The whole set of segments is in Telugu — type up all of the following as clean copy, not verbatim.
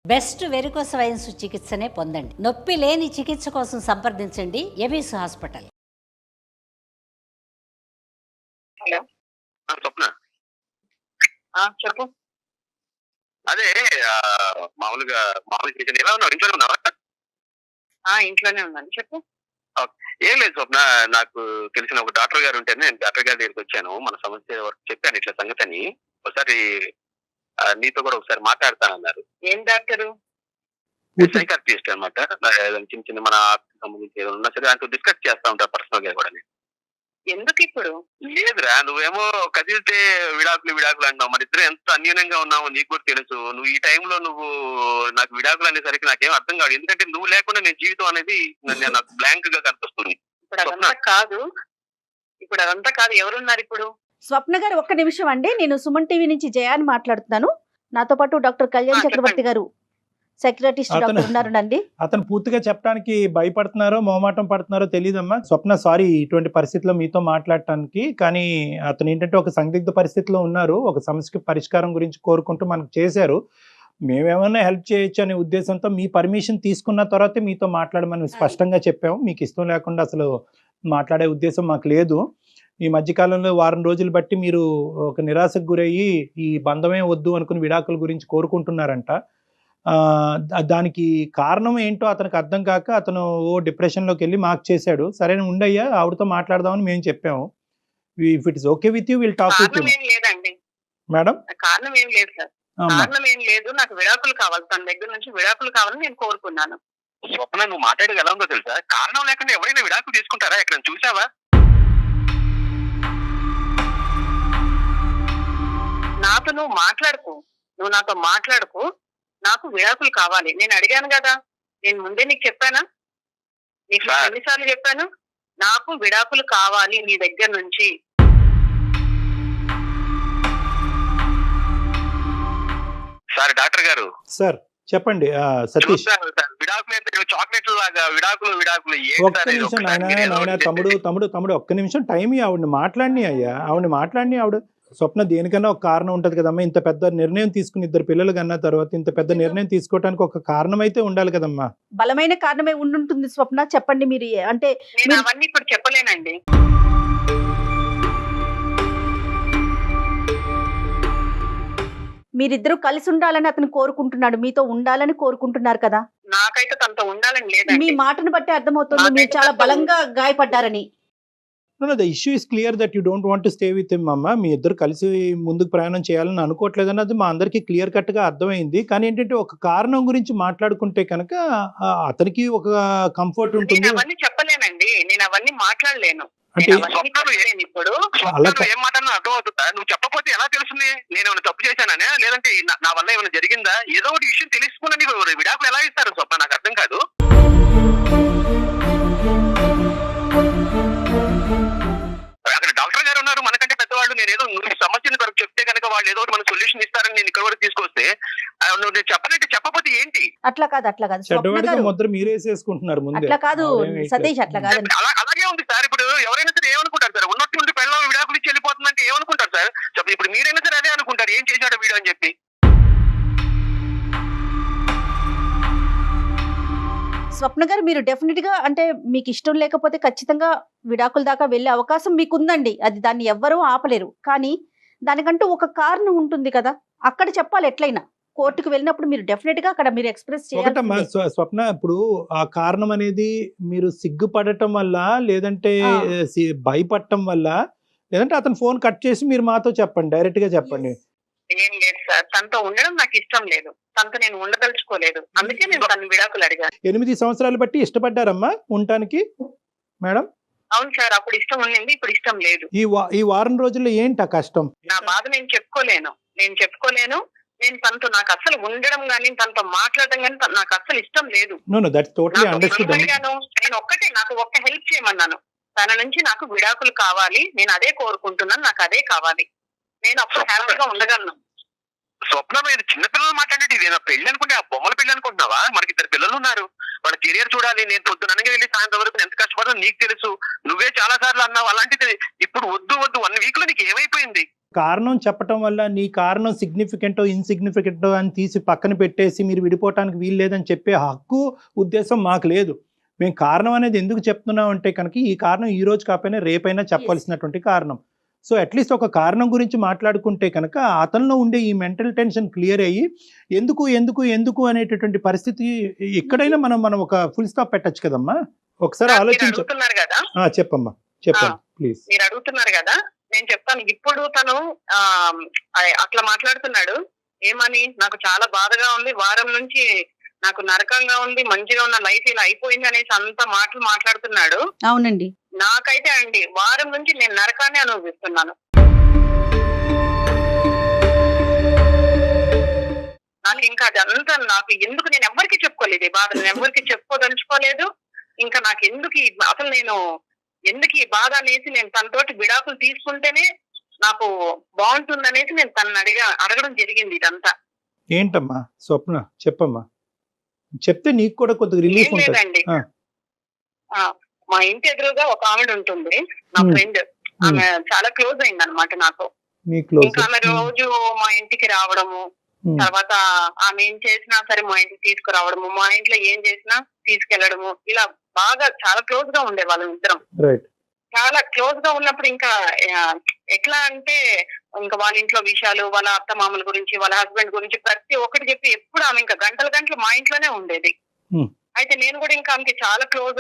బెస్ట్ వెరికోస్ వెయిన్స్ చికిత్సనే పొందండి. నొప్పి లేని చికిత్స కోసం సంప్రదించండి ఎబిస్ హాస్పిటల్. హలో స్వప్న, చెప్పు. అదే మామూలుగా చేసాను. ఎలా ఉన్నావు? ఇంట్లోనే ఉన్నావా? ఇంట్లోనే ఉన్నాను, చెప్పు. ఏం లేదు స్వప్న, నాకు తెలిసిన ఒక డాక్టర్ గారు ఉంటేనే నేను డాక్టర్ గారి దగ్గరికి వచ్చాను. మన సమస్య వరకు చెప్పాను ఇట్లా సంగతి అని. ఒకసారి నీతో కూడా ఒకసారి మాట్లాడతానన్నారు. ఏం డాక్టరు? సైకాట్రిస్ట్ అనమాట. చిన్న చిన్న మన సంబంధించి ఏదైనా ఉన్నా సరే ఆయనతో డిస్కస్ చేస్తా ఉంటారు పర్సనల్ గా కూడా. ఎందుకు ఇప్పుడు? లేదురా, నువ్వేమో కదిలితే విడాకులు అంటావు. మన ఇద్దరు ఎంత అన్యూనంగా ఉన్నావో నీకు కూడా తెలుసు. నువ్వు ఈ టైంలో నువ్వు నాకు విడాకులు అనేసరికి నాకేం అర్థం కాదు. ఎందుకంటే నువ్వు లేకుండా నేను జీవితం అనేది నాకు బ్లాంక్ గా కనిపిస్తుంది. ఇప్పుడు అదంతా కాదు. ఎవరున్నారు ఇప్పుడు? స్వప్న గారు, ఒక్క నిమిషం అండి. నేను సుమన్ టీవీ నుంచి జయాని మాట్లాడుతున్నాను. నాతో పాటు డాక్టర్ కళ్యాణ్ చక్రవర్తి గారు, సైకియాట్రిస్ట్ డాక్టర్ ఉన్నారండి. అతను పూర్తిగా చెప్పడానికి భయపడుతున్నారో మొహమాటం పడుతున్నారో తెలియదమ్మా. స్వప్న, సారీ ఇటువంటి పరిస్థితిలో మీతో మాట్లాడటానికి. కానీ అతను ఏంటంటే ఒక సందిగ్ధ పరిస్థితిలో ఉన్నారు. ఒక సమస్యకి పరిష్కారం గురించి కోరుకుంటూ మనకు చేశారు. మేమేమన్నా హెల్ప్ చేయొచ్చు అనే ఉద్దేశంతో మీ పర్మిషన్ తీసుకున్న తర్వాతే మీతో మాట్లాడమని స్పష్టంగా చెప్పాము. మీకు ఇష్టం లేకుండా అసలు మాట్లాడే ఉద్దేశం మాకు లేదు. ఈ మధ్యకాలంలో వారం రోజులు బట్టి మీరు ఒక నిరాశకు గురయ్యి ఈ బంధమే వద్దు అనుకుని విడాకుల గురించి కోరుకుంటున్నారంట. దానికి కారణం ఏంటో అతనికి అర్థం కాక అతను డిప్రెషన్లోకి వెళ్ళి మాకు చేశాడు. సరే ఉండయ్యా, ఆవిడతో మాట్లాడదామని మేము చెప్పాము. If it is okay with you, will talk with you. లేదండి మేడం, కారణం ఏం లేదు సార్. కారణం ఏం లేదు. నాకు విడాకులు కావాలి. తన దగ్గర నుంచి విడాకులు కావాలని నేను కోరుకున్నాను. స్వప్న, నువ్వు మాట్లాడేది ఎలా ఉందో తెలుసా? కారణం లేకుండా ఎవరైనా విడాకులు తీసుకుంటారా? ఎక్కడ చూసావా? నాతో నువ్వు నాతో మాట్లాడుకు. నాకు విడాకులు కావాలి. నేను అడిగాను కదా, నేను ముందే నీకు చెప్పానా? నీకు ఎన్నిసార్లు చెప్పాను? నాకు విడాకులు కావాలి నీ దగ్గర నుంచి. సార్ డాక్టర్ గారు, సార్ చెప్పండి. సతీష్, విడాకులు చాక్లెట్లు లాగా విడాకులు ఒక్క నిమిషం నాయన, తమ్ముడు ఒక్క నిమిషం టైం ఆవిడని మాట్లాడిని అయ్యా. ఆవిడ స్వప్న, దేనికన్నా ఒక కారణం ఉంటది కదమ్మా. ఇంత పెద్ద నిర్ణయం తీసుకుని ఇద్దరు పిల్లలు కన్నా తర్వాత ఇంత పెద్ద నిర్ణయం తీసుకోవడానికి ఒక కారణం అయితే ఉండాలి కదమ్మా. బలమైన కారణమే ఉండుంటుంది స్వప్న. చెప్పండి మీరు. అంటే నేను అవన్నీ ఇప్పుడు చెప్పలేనండి. మీరిద్దరూ కలిసి ఉండాలని అతను కోరుకుంటున్నాడు, మీతో ఉండాలని కోరుకుంటున్నారు కదా. నాకైతే తనతో ఉండాలని లేదండి. మీ మాటను బట్టి అర్థమవుతుంది మీరు చాలా బలంగా గాయపడ్డారని. The issue is clear that you don't want to stay with him అమ్మ. మీ ఇద్దరు కలిసి ముందుకు ప్రయాణం చేయాలని అనుకోవట్లేదు అన్నది మా అందరికీ క్లియర్ కట్ గా అర్థమైంది. కానీ ఏంటంటే ఒక కారణం గురించి మాట్లాడుకుంటే కనుక అతనికి ఒక కంఫర్ట్ ఉంటుంది. అవన్నీ చెప్పలేనండి, నేను అవన్నీ మాట్లాడలేను. అంటే ఇప్పుడు ఏం మాట్లాడినా అర్థం అవుతుందా? నువ్వు చెప్పకపోతే ఎలా తెలుస్తుంది నేను ఏమైనా తప్పు చేశాననే, లేదంటే నా వల్ల ఏమైనా జరిగిందా? ఏదో ఒకటి విషయం తెలుసుకుని విడాకులు ఎలా ఇస్తారు స్వప్న? నాకు అర్థం కాదు. అక్కడ డాక్టర్ గారు ఉన్నారు, మనకంటే పెద్దవాళ్ళు. నేను ఏదో సమస్యని వరకు చెప్తే కనుక వాళ్ళు ఏదో మన సొల్యూషన్ ఇస్తారని నేను ఇక్కడ వరకు తీసుకొస్తే నువ్వు చెప్పనంటే చెప్పకపోతే ఏంటి? అట్లా కాదు ముద్ర మీరేసేసుకుంటున్నారు ముందు. అట్లా కాదు సతీష్, అట్లా కాదు. అలాగే ఉంది సార్. ఇప్పుడు ఎవరైనా సరే ఏమనుకుంటారు సార్? ఉన్నట్టుండి పెళ్ళం విడాకులు ఇచ్చి వెళ్ళిపోతుందంటే ఏమనుకుంటారు సార్? ఇప్పుడు మీరైనా సరే అదే అనుకుంటారు, ఏం చేశాడో వీడు అని చెప్పి. స్వప్న గారు, మీరు డెఫినెట్ గా, అంటే మీకు ఇష్టం లేకపోతే ఖచ్చితంగా విడాకుల దాకా వెళ్ళే అవకాశం మీకుందండి. అది దాన్ని ఎవ్వరూ ఆపలేరు. కానీ దానికంటూ ఒక కారణం ఉంటుంది కదా, అక్కడ చెప్పాలి. ఎట్లయినా కోర్టుకు వెళ్ళినప్పుడు మీరు డెఫినెట్ గా అక్కడ మీరు ఎక్స్ప్రెస్ చేయాలి. స్వప్న, ఇప్పుడు ఆ కారణం అనేది మీరు సిగ్గుపడటం వల్ల, లేదంటే భయపడటం వల్ల, లేదంటే అతను ఫోన్ కట్ చేసి మీరు మాతో చెప్పండి, డైరెక్ట్ గా చెప్పండి. ఏం లేదు సార్, తనతో ఉండడం నాకు ఇష్టం లేదు. తనతో నేను ఉండదలుచుకోలేదు. అందుకే నేను తన విడాకులు అడిగాను. 8 సంవత్సరాలు బట్టి ఇష్టపడ్డారమ్మా ఉండటానికి మేడం? అవును సార్, అప్పుడు ఇష్టం ఉండింది, ఇప్పుడు ఇష్టం లేదు. ఈ వారం రోజుల్లో ఏంటి ఆ కష్టం? నా బాధ నేను చెప్పుకోలేను. నేను తనతో నాకు అసలు ఉండడం గానీ, తనతో మాట్లాడడం గానీ నాకు అసలు ఇష్టం లేదు. నేను ఒక్కటే, నాకు ఒక్క హెల్ప్ చేయమన్నాను. తన నుంచి నాకు విడాకులు కావాలి, నేను అదే కోరుకుంటున్నాను, నాకు అదే కావాలి. నేను అప్పుడు హ్యాపీగా ఉండగలను. స్వప్న, ఇది చిన్నపిల్లలు మాట్లాడేది ఇదేనా? పెళ్లి అనుకుంటే ఆ బొమ్మల పెళ్లి అనుకుంటున్నావా? మనకి 2 పిల్లలు ఉన్నారు, వాళ్ళ కెరియర్ చూడాలి. నేను పొద్దుననగా వెళ్ళి సాయంత్రం వరకు ఎంత కష్టపడో నీకు తెలుసు. నువ్వే చాలా సార్లు అన్నావు. అలాంటిది ఇప్పుడు వద్దు 1 వీక్ లో నీకు ఏమైపోయింది? కారణం చెప్పటం వల్ల నీ కారణం సిగ్నిఫికెంటో ఇన్సిగ్నిఫికెంటో అని తీసి పక్కన పెట్టేసి మీరు విడిపోవటానికి వీలు లేదని చెప్పే హక్కు ఉద్దేశం మాకు లేదు. మేము కారణం అనేది ఎందుకు చెప్తున్నాం అంటే కనుక ఈ కారణం ఈ రోజు కాకపోయినా రేపైనా చెప్పాల్సినటువంటి కారణం. సో అట్లీస్ట్ ఒక కారణం గురించి మాట్లాడుకుంటే కనుక అతనిలో ఉండే ఈ మెంటల్ టెన్షన్ క్లియర్ అయ్యి ఎందుకు ఎందుకు ఎందుకు అనేటటువంటి పరిస్థితి ఎక్కడైనా మనం ఒక ఫుల్ స్టాప్ పెట్టచ్చు కదమ్మా. ఒకసారి మీరు ఆలోచించు. అడుగుతున్నారు కదా, చెప్పమ్మా, చెప్పండి ప్లీజ్. మీరు అడుగుతున్నారు కదా, నేను చెప్తాను. ఇప్పుడు తను అట్లా మాట్లాడుతున్నాడు. ఏమని, నాకు చాలా బాధగా ఉంది, వారం నుంచి నాకు నరకంగా ఉంది, మంచిగా ఉన్న లైఫ్ ఇలా అయిపోయింది అనేసి అంత మాటలు మాట్లాడుతున్నాడు. అవునండి. నాకైతే అండి వారం నుంచి నేను నరకాన్ని అనుభవిస్తున్నాను. నాకు ఇంకా అదంతా నాకు ఎందుకు, నేను ఎవరికి చెప్పుకోలేదు ఈ బాధ, నేను ఎవరికి చెప్పుకోదలుచుకోలేదు. ఇంకా నాకు ఎందుకు అసలు నేను ఎందుకు ఈ బాధ అనేసి నేను తనతోటి విడాకులు తీసుకుంటేనే నాకు బాగుంటుంది అనేసి నేను తనని అడగడం జరిగింది. ఇదంతా ఏంటమ్మా స్వప్న, చెప్పమ్మా, చెప్తే నీకు కూడా కొద్దిగా రిలీఫ్ ఏం లేదండి. మా ఇంటి ఎదురుగా ఒక ఆవిడ ఉంటుంది, నా ఫ్రెండ్. ఆమె చాలా క్లోజ్ అయింది అనమాట నాకు. ఇంకా ఆమె రోజు మా ఇంటికి రావడము, తర్వాత ఆమె ఏం చేసినా సరే మా ఇంటికి తీసుకురావడము, మా ఇంట్లో ఏం చేసినా తీసుకెళ్లడము, ఇలా బాగా చాలా క్లోజ్ గా ఉండే వాళ్ళం ఇద్దరం. చాలా క్లోజ్ గా ఉన్నప్పుడు ఇంకా ఎట్లా అంటే ఇంకా వాళ్ళ ఇంట్లో విషయాలు, వాళ్ళ అత్త మామల గురించి, వాళ్ళ హస్బెండ్ గురించి ప్రతి ఒక్కటి చెప్పి ఎప్పుడు ఆమె ఇంకా గంటలు గంటలు మా ఇంట్లోనే ఉండేది. అయితే నేను కూడా ఇంకా ఆమెకి చాలా క్లోజ్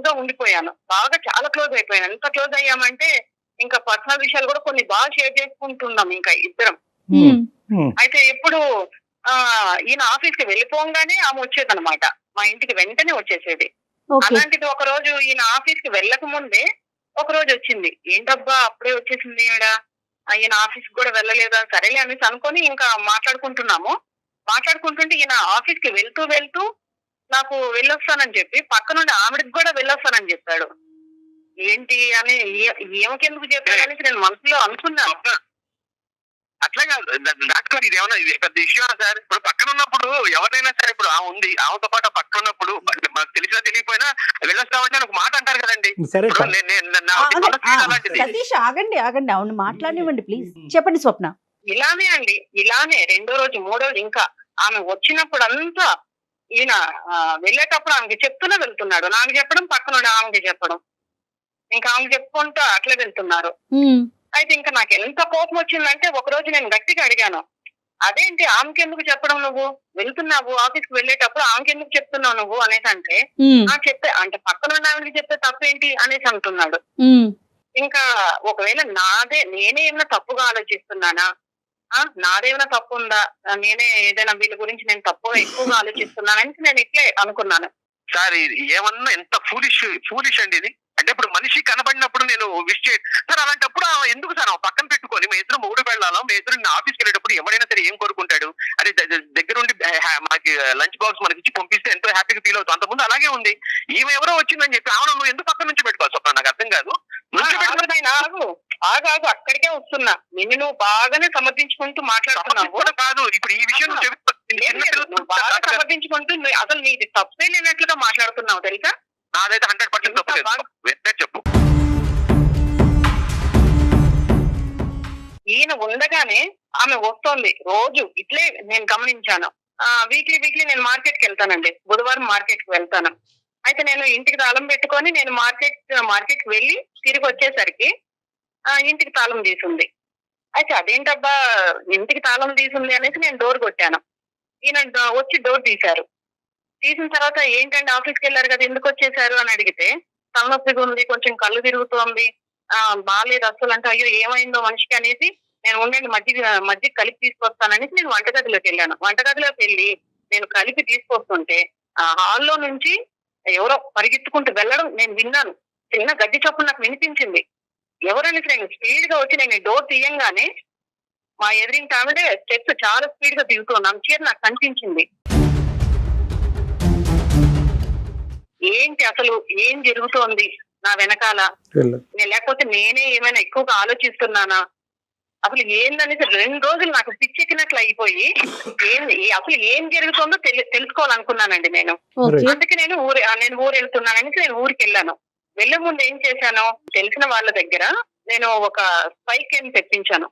గా ఉండిపోయాను. బాగా చాలా క్లోజ్ అయిపోయాను. ఎంత క్లోజ్ అయ్యామంటే ఇంకా పర్సనల్ విషయాలు కూడా కొన్ని బాగా షేర్ చేసుకుంటున్నాం ఇంకా ఇద్దరం. అయితే ఎప్పుడు ఈయన ఆఫీస్ కి వెళ్ళిపోగానే ఆమె వచ్చేదన్నమాట, మా ఇంటికి వెంటనే వచ్చేసేది. అలాంటిది ఒక రోజు ఈయన ఆఫీస్ కి వెళ్ళక ముందే ఒక రోజు వచ్చింది. ఏంటబ్బా అప్పుడే వచ్చేసింది ఈవిడ, ఈయన ఆఫీస్ కూడా వెళ్ళలేదా, సరేలే అనేసి అనుకొని ఇంకా మాట్లాడుకుంటుంటే ఈయన ఆఫీస్ కి వెళ్తూ నాకు వెళ్ళొస్తానని చెప్పి పక్క నుండి ఆవిడకి కూడా వెళ్ళొస్తానని చెప్పాడు. ఏంటి అని ఏమకెందుకు చెప్పాడు అనేసి నేను మనసులో అనుకున్నాను. అట్లా కాదు డాక్టర్, ఇది ఏమన్నా ఇది పెద్ద ఇష్యూ సార్. ఇప్పుడు పక్కన ఉన్నప్పుడు ఎవరైనా సరే, ఇప్పుడు ఉంది ఆమెతో పాటు పక్కన ఉన్నప్పుడు మనకు తెలిసినా తెలియపోయినా వెళ్ళొస్తామంటే ఒక మాట అంటారు కదండి. సతీష్ ఆగండి, అవును మాట్లాడివ్వండి ప్లీజ్. చెప్పండి స్వప్న. ఇలానే రెండో రోజు మూడో రోజు ఇంకా ఆమె వచ్చినప్పుడు అంతా ఈయన వెళ్ళేటప్పుడు ఆమెకి చెప్తూనే వెళ్తున్నాడు. నాకు చెప్పడం, పక్కన ఆమెకి చెప్పడం, ఇంకా ఆమెకి చెప్పుకుంటూ అట్లా వెళ్తున్నారు. అయితే ఇంకా నాకు ఎంత కోపం వచ్చిందంటే ఒక రోజు నేను గట్టిగా అడిగాను, అదేంటి ఆమెకి ఎందుకు చెప్పడం, నువ్వు వెళ్తున్నావు ఆఫీస్ కి వెళ్ళేటప్పుడు ఆమెకి ఎందుకు చెప్తున్నావు నువ్వు అనేసి అంటే, చెప్తే అంటే పక్కన ఆమెకి చెప్తే తప్పేంటి అనేసి అంటున్నాడు. ఇంకా ఒకవేళ నేనే ఏమైనా తప్పుగా ఆలోచిస్తున్నానా, నాదేమైనా తప్పు ఉందా, నేనే ఏదైనా వీళ్ళ గురించి నేను తప్పుగా ఎక్కువగా ఆలోచిస్తున్నానని నేను ఇట్లే అనుకున్నాను. సార్ ఏమన్నా ఎంత ఫూలిష్ అండి ఇది. అంటే ఇప్పుడు మనిషి కనబడినప్పుడు నేను విష్ సార్, అలాంటప్పుడు ఎందుకు సార్ పక్కన పెట్టుకొని మీ ఇద్దరు మూడు వెళ్ళాలో, మీ ఇద్దరు ఆఫీస్కి వెళ్ళేటప్పుడు ఎవరైనా సరే ఏం కోరుకుంటాడు, అది దగ్గర ఉండి మనకి లంచ్ బాక్స్ మనకి ఇచ్చి పంపిస్తే ఎంతో హ్యాపీగా ఫీల్ అవుతాం. అంతకుముందు అలాగే ఉంది. ఈమె ఎవరో వచ్చిందని చెప్పి ఆమె నువ్వు ఎందుకు పక్కన నుంచి పెట్టుకోవాలి చెప్పండి, నాకు అర్థం కాదు. ఆగు అక్కడికే వస్తున్నా, నిన్ను నువ్వు బాగానే సమర్థించుకుంటూ మాట్లాడుతున్నావు కాదు. ఇప్పుడు ఈ విషయం బాగా సమర్థించుకుంటూ అసలు నీది తప్పే లేనట్లుగా మాట్లాడుతున్నావు తెలుసా. నాదైతే 100% తప్పలేదు, చెప్పు. ఈయన ఉండగానే ఆమె వస్తోంది రోజు ఇట్లే నేను గమనించాను. వీక్లీ నేను మార్కెట్ కి వెళ్తానండి, బుధవారం మార్కెట్ కి వెళ్తాను. అయితే నేను ఇంటికి తాళం పెట్టుకొని నేను మార్కెట్ కి వెళ్ళి తిరిగి వచ్చేసరికి ఇంటికి తాళం తీసుంది. అయితే అదేంటబ్బా ఇంటికి తాళం తీసుంది అనేసి నేను డోర్ కొట్టాను. ఈయన వచ్చి డోర్ తీశారు. తీసిన తర్వాత ఏంటంటే ఆఫీస్కి వెళ్ళారు కదా ఎందుకు వచ్చేసారు అని అడిగితే, తలనొప్పిగా ఉంది, కొంచెం కళ్ళు తిరుగుతోంది, బాగాలేదు అసలు అంటే, అయ్యో ఏమైందో మనిషికి అనేసి నేను ఉండండి మధ్య కలిపి తీసుకొస్తాననేసి నేను వంటగదిలోకి వెళ్ళాను. వంటగదిలోకి వెళ్ళి నేను కలిపి తీసుకొస్తుంటే హాల్లో నుంచి ఎవరో పరిగెత్తుకుంటూ వెళ్ళడం నేను విన్నాను. చిన్న గడ్డి చప్పుడు నాకు వినిపించింది. ఎవరనేసి నేను స్పీడ్ గా వచ్చి నేను డోర్ తీయంగానే మా ఎదురింటి ఆవిడ స్టెప్స్ చాలా స్పీడ్ గా దిగుతున్నాను. చీర నాకు కనిపించింది. ఏంటి అసలు ఏం జరుగుతోంది నా వెనకాల, లేకపోతే నేనే ఏమైనా ఎక్కువగా ఆలోచిస్తున్నానా, అసలు ఏందనేసి 2 రోజులు నాకు పిచ్చెక్కినట్లు అయిపోయి అసలు ఏం జరుగుతుందో తెలుసుకోవాలనుకున్నానండి నేను. అందుకే నేను ఊరు వెళ్తున్నాననేసి నేను ఊరికి వెళ్ళాను. వెళ్లే ముందు ఏం చేశాను, తెలిసిన వాళ్ళ దగ్గర నేను ఒక స్పై కేమ్ తెప్పించాను.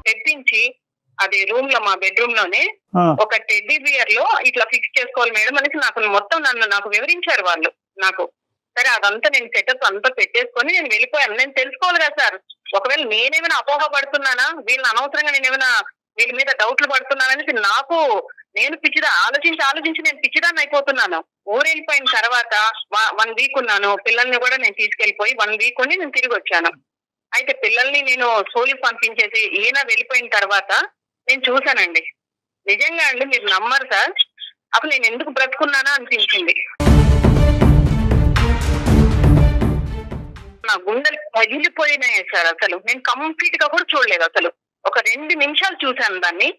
తెప్పించి అది రూమ్ లో, మా బెడ్రూమ్ లోనే ఆ, ఒక టెడ్డీ బియర్ లో ఇట్లా ఫిక్స్ చేసుకోవాలి మేడం అనేసి నాకు వివరించారు వాళ్ళు నాకు. సరే అదంతా నేను సెటప్ అంతా పెట్టేసుకొని నేను వెళ్ళిపోయాను. నేను తెలుసుకోవాలి కదా సార్, ఒకవేళ నేనేమైనా అపోహ పడుతున్నానా, వీళ్ళని అనవసరంగా నేనేమైనా వీళ్ళ మీద డౌట్లు పడుతున్నాననేసి నేను ఆలోచించి నేను పిచ్చిదాన్ని అయిపోతున్నాను. ఊరెళ్ళిపోయిన తర్వాత 1 వీక్ ఉన్నాను. పిల్లల్ని కూడా నేను తీసుకెళ్లిపోయి 1 వీక్ ఉండి నేను తిరిగి వచ్చాను. అయితే పిల్లల్ని నేను స్కూల్కి పంపించేసి ఈయన వెళ్ళిపోయిన తర్వాత నేను చూశానండి. నిజంగా అండి, మీరు నమ్మరు సార్, అసలు నేను ఎందుకు బ్రతుకున్నానా అనిపించింది. నా గుండెలు పగిలిపోయినాయి సార్. అసలు నేను కంప్లీట్ గా కూడా చూడలేదు. అసలు ఒక 2 నిమిషాలు చూశాను. దాన్ని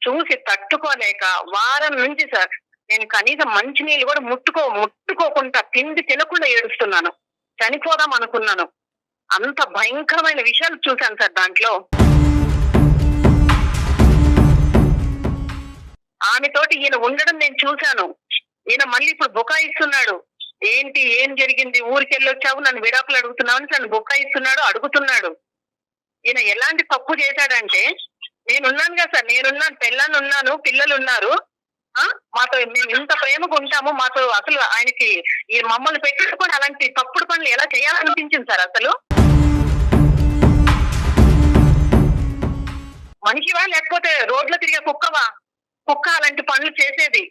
చూసి తట్టుకోలేక వారం నుంచి సార్ నేను కనీసం మంచినీళ్ళు కూడా ముట్టుకోకుండా తిండి తినకుండా ఏడుస్తున్నాను. చనిపోదాం అనుకున్నాను. అంత భయంకరమైన విషయాలు చూశాను సార్ దాంట్లో. ఆమెతోటి ఈయన ఉండడం నేను చూశాను. ఈయన మళ్ళీ ఇప్పుడు బుకాయిస్తున్నాడు. ఏం జరిగింది, ఊరికి వెళ్ళొచ్చావు, నన్ను విడాకులు అడుగుతున్నావు అని నన్ను బుకాయిస్తున్నాడు, అడుగుతున్నాడు. ఈయన ఎలాంటి తప్పు చేశాడంటే, నేనున్నాను కదా సార్, నేనున్నాను, పెళ్ళాన్ని ఉన్నాను, పిల్లలు ఉన్నారు, మాతో మేము ఇంత ప్రేమగా ఉంటాము, మాతో అసలు ఆయనకి ఈ మమ్మల్ని పెట్టుకొని అలాంటి తప్పుడు పనులు ఎలా చేయాలనిపించింది సార్. అసలు మనిషివా లేకపోతే రోడ్లో తిరిగే కుక్కవా? కుక్క అలాంటి పనులు చేసేది,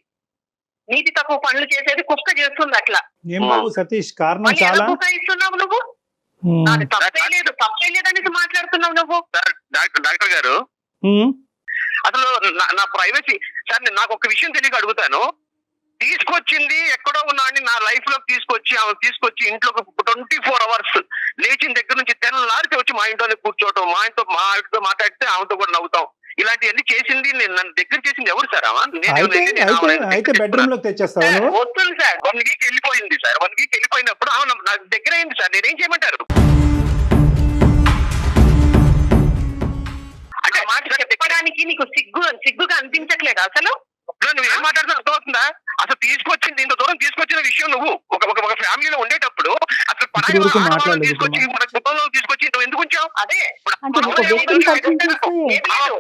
నీతి తక్కువ పనులు చేసేది కుక్క చేస్తుంది అట్లా. ఏం బాబు సతీష్, కారణం మళ్ళీ ఎలా చాలా కుక్క ఇస్తున్నావు నువ్వు? నాది తప్పే లేదు అనేసి మాట్లాడుతున్నావు నువ్వు. డాక్టర్ గారు, అసలు నా ప్రైవసీ సార్, నాకు ఒక విషయం తెలియక అడుగుతాను. తీసుకొచ్చింది ఎక్కడో ఉన్నాడని నా లైఫ్ లోకి తీసుకొచ్చి ఇంట్లో 24 hours లేచిన దగ్గర నుంచి తెల్లారితే వచ్చి మా ఇంట్లోనే కూర్చోవటం, మా ఇంట్లో మాట్లాడితే ఆమెతో కూడా నవ్వుతాం, ఇలాంటివన్నీ చేసింది నన్ను దగ్గర చేసింది ఎవరు సార్? అయితే బెడ్రూమ్ లోకి తెచ్చేస్తాను. వస్తుంది సార్. 1 week వెళ్ళిపోయింది సార్. 1 week వెళ్ళిపోయినప్పుడు ఆమె నా దగ్గర అయింది సార్. నేనేం చేయమంటారు? అంటే మాట చెప్పడానికి నీకు సిగ్గుగా అనిపించట్లేదు అసలు? నువ్వు ఏం మాట్లాడుతున్నా అర్థమవుతుందా? అసలు ఇంత దూరం తీసుకొచ్చిన విషయం నువ్వు ఒక ఫ్యామిలీలో ఉండేటప్పుడు అసలు తీసుకొచ్చి మన కుటుంబంలో తీసుకొచ్చి నువ్వు ఎందుకు ఉంచావు? అదే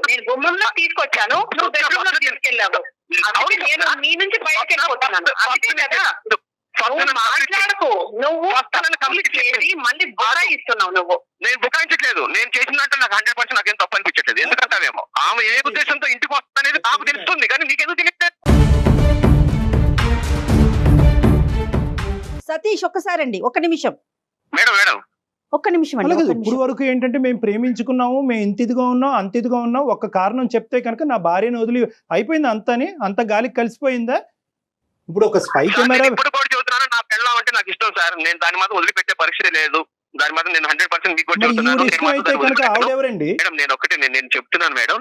నేను గుమ్మంలో తీసుకొచ్చాను, నువ్వు బెడ్రూమ్ లో తీసుకెళ్ళావు. నేను నీ నుంచి బయటకు వెళ్ళిపోతున్నాను. అందుకే కదా మాట్లాడకు. నువ్వు మళ్ళీ బుకాయిస్తున్నావు. నువ్వు నేను బుకాయించట్లేదు. నేను చేసినట్టు నాకు 100% నాకేం తప్పు అనిపించట్లేదు. ఎందుకంటావేమో ఆమె ఏ ఉద్దేశంతో ఇంటికి వస్తుంది అనేది నాకు తెలుస్తుంది, కానీ నీకెందుకు తెలియదు? సతీష్ ఒక్కసారండి, ఒక్క నిమిషం అండి. అలాగే ఇప్పుడు వరకు ఏంటంటే మేము ప్రేమించుకున్నాము, మేము ఇంత ఇదిగా ఉన్నాం, అంత ఇదిగా ఉన్నాం, ఒక కారణం చెప్తే కనుక నా భార్యను వదిలి అయిపోయింది, అంత గాలికి కలిసిపోయిందా? ఇప్పుడు ఒక స్పై కెమెరా ఇప్పుడు కూడా చెబుతున్నాను, నా పెళ్ళం అంటే నాకు ఇష్టం సార్. నేను దాని మాత్రం వదిలిపెట్టే పరిస్థితి లేదు. దాని మాత్రం నేను 100% మీకు కూడా చెబుతున్నాను. మేడం నేను చెప్తున్నాను మేడం,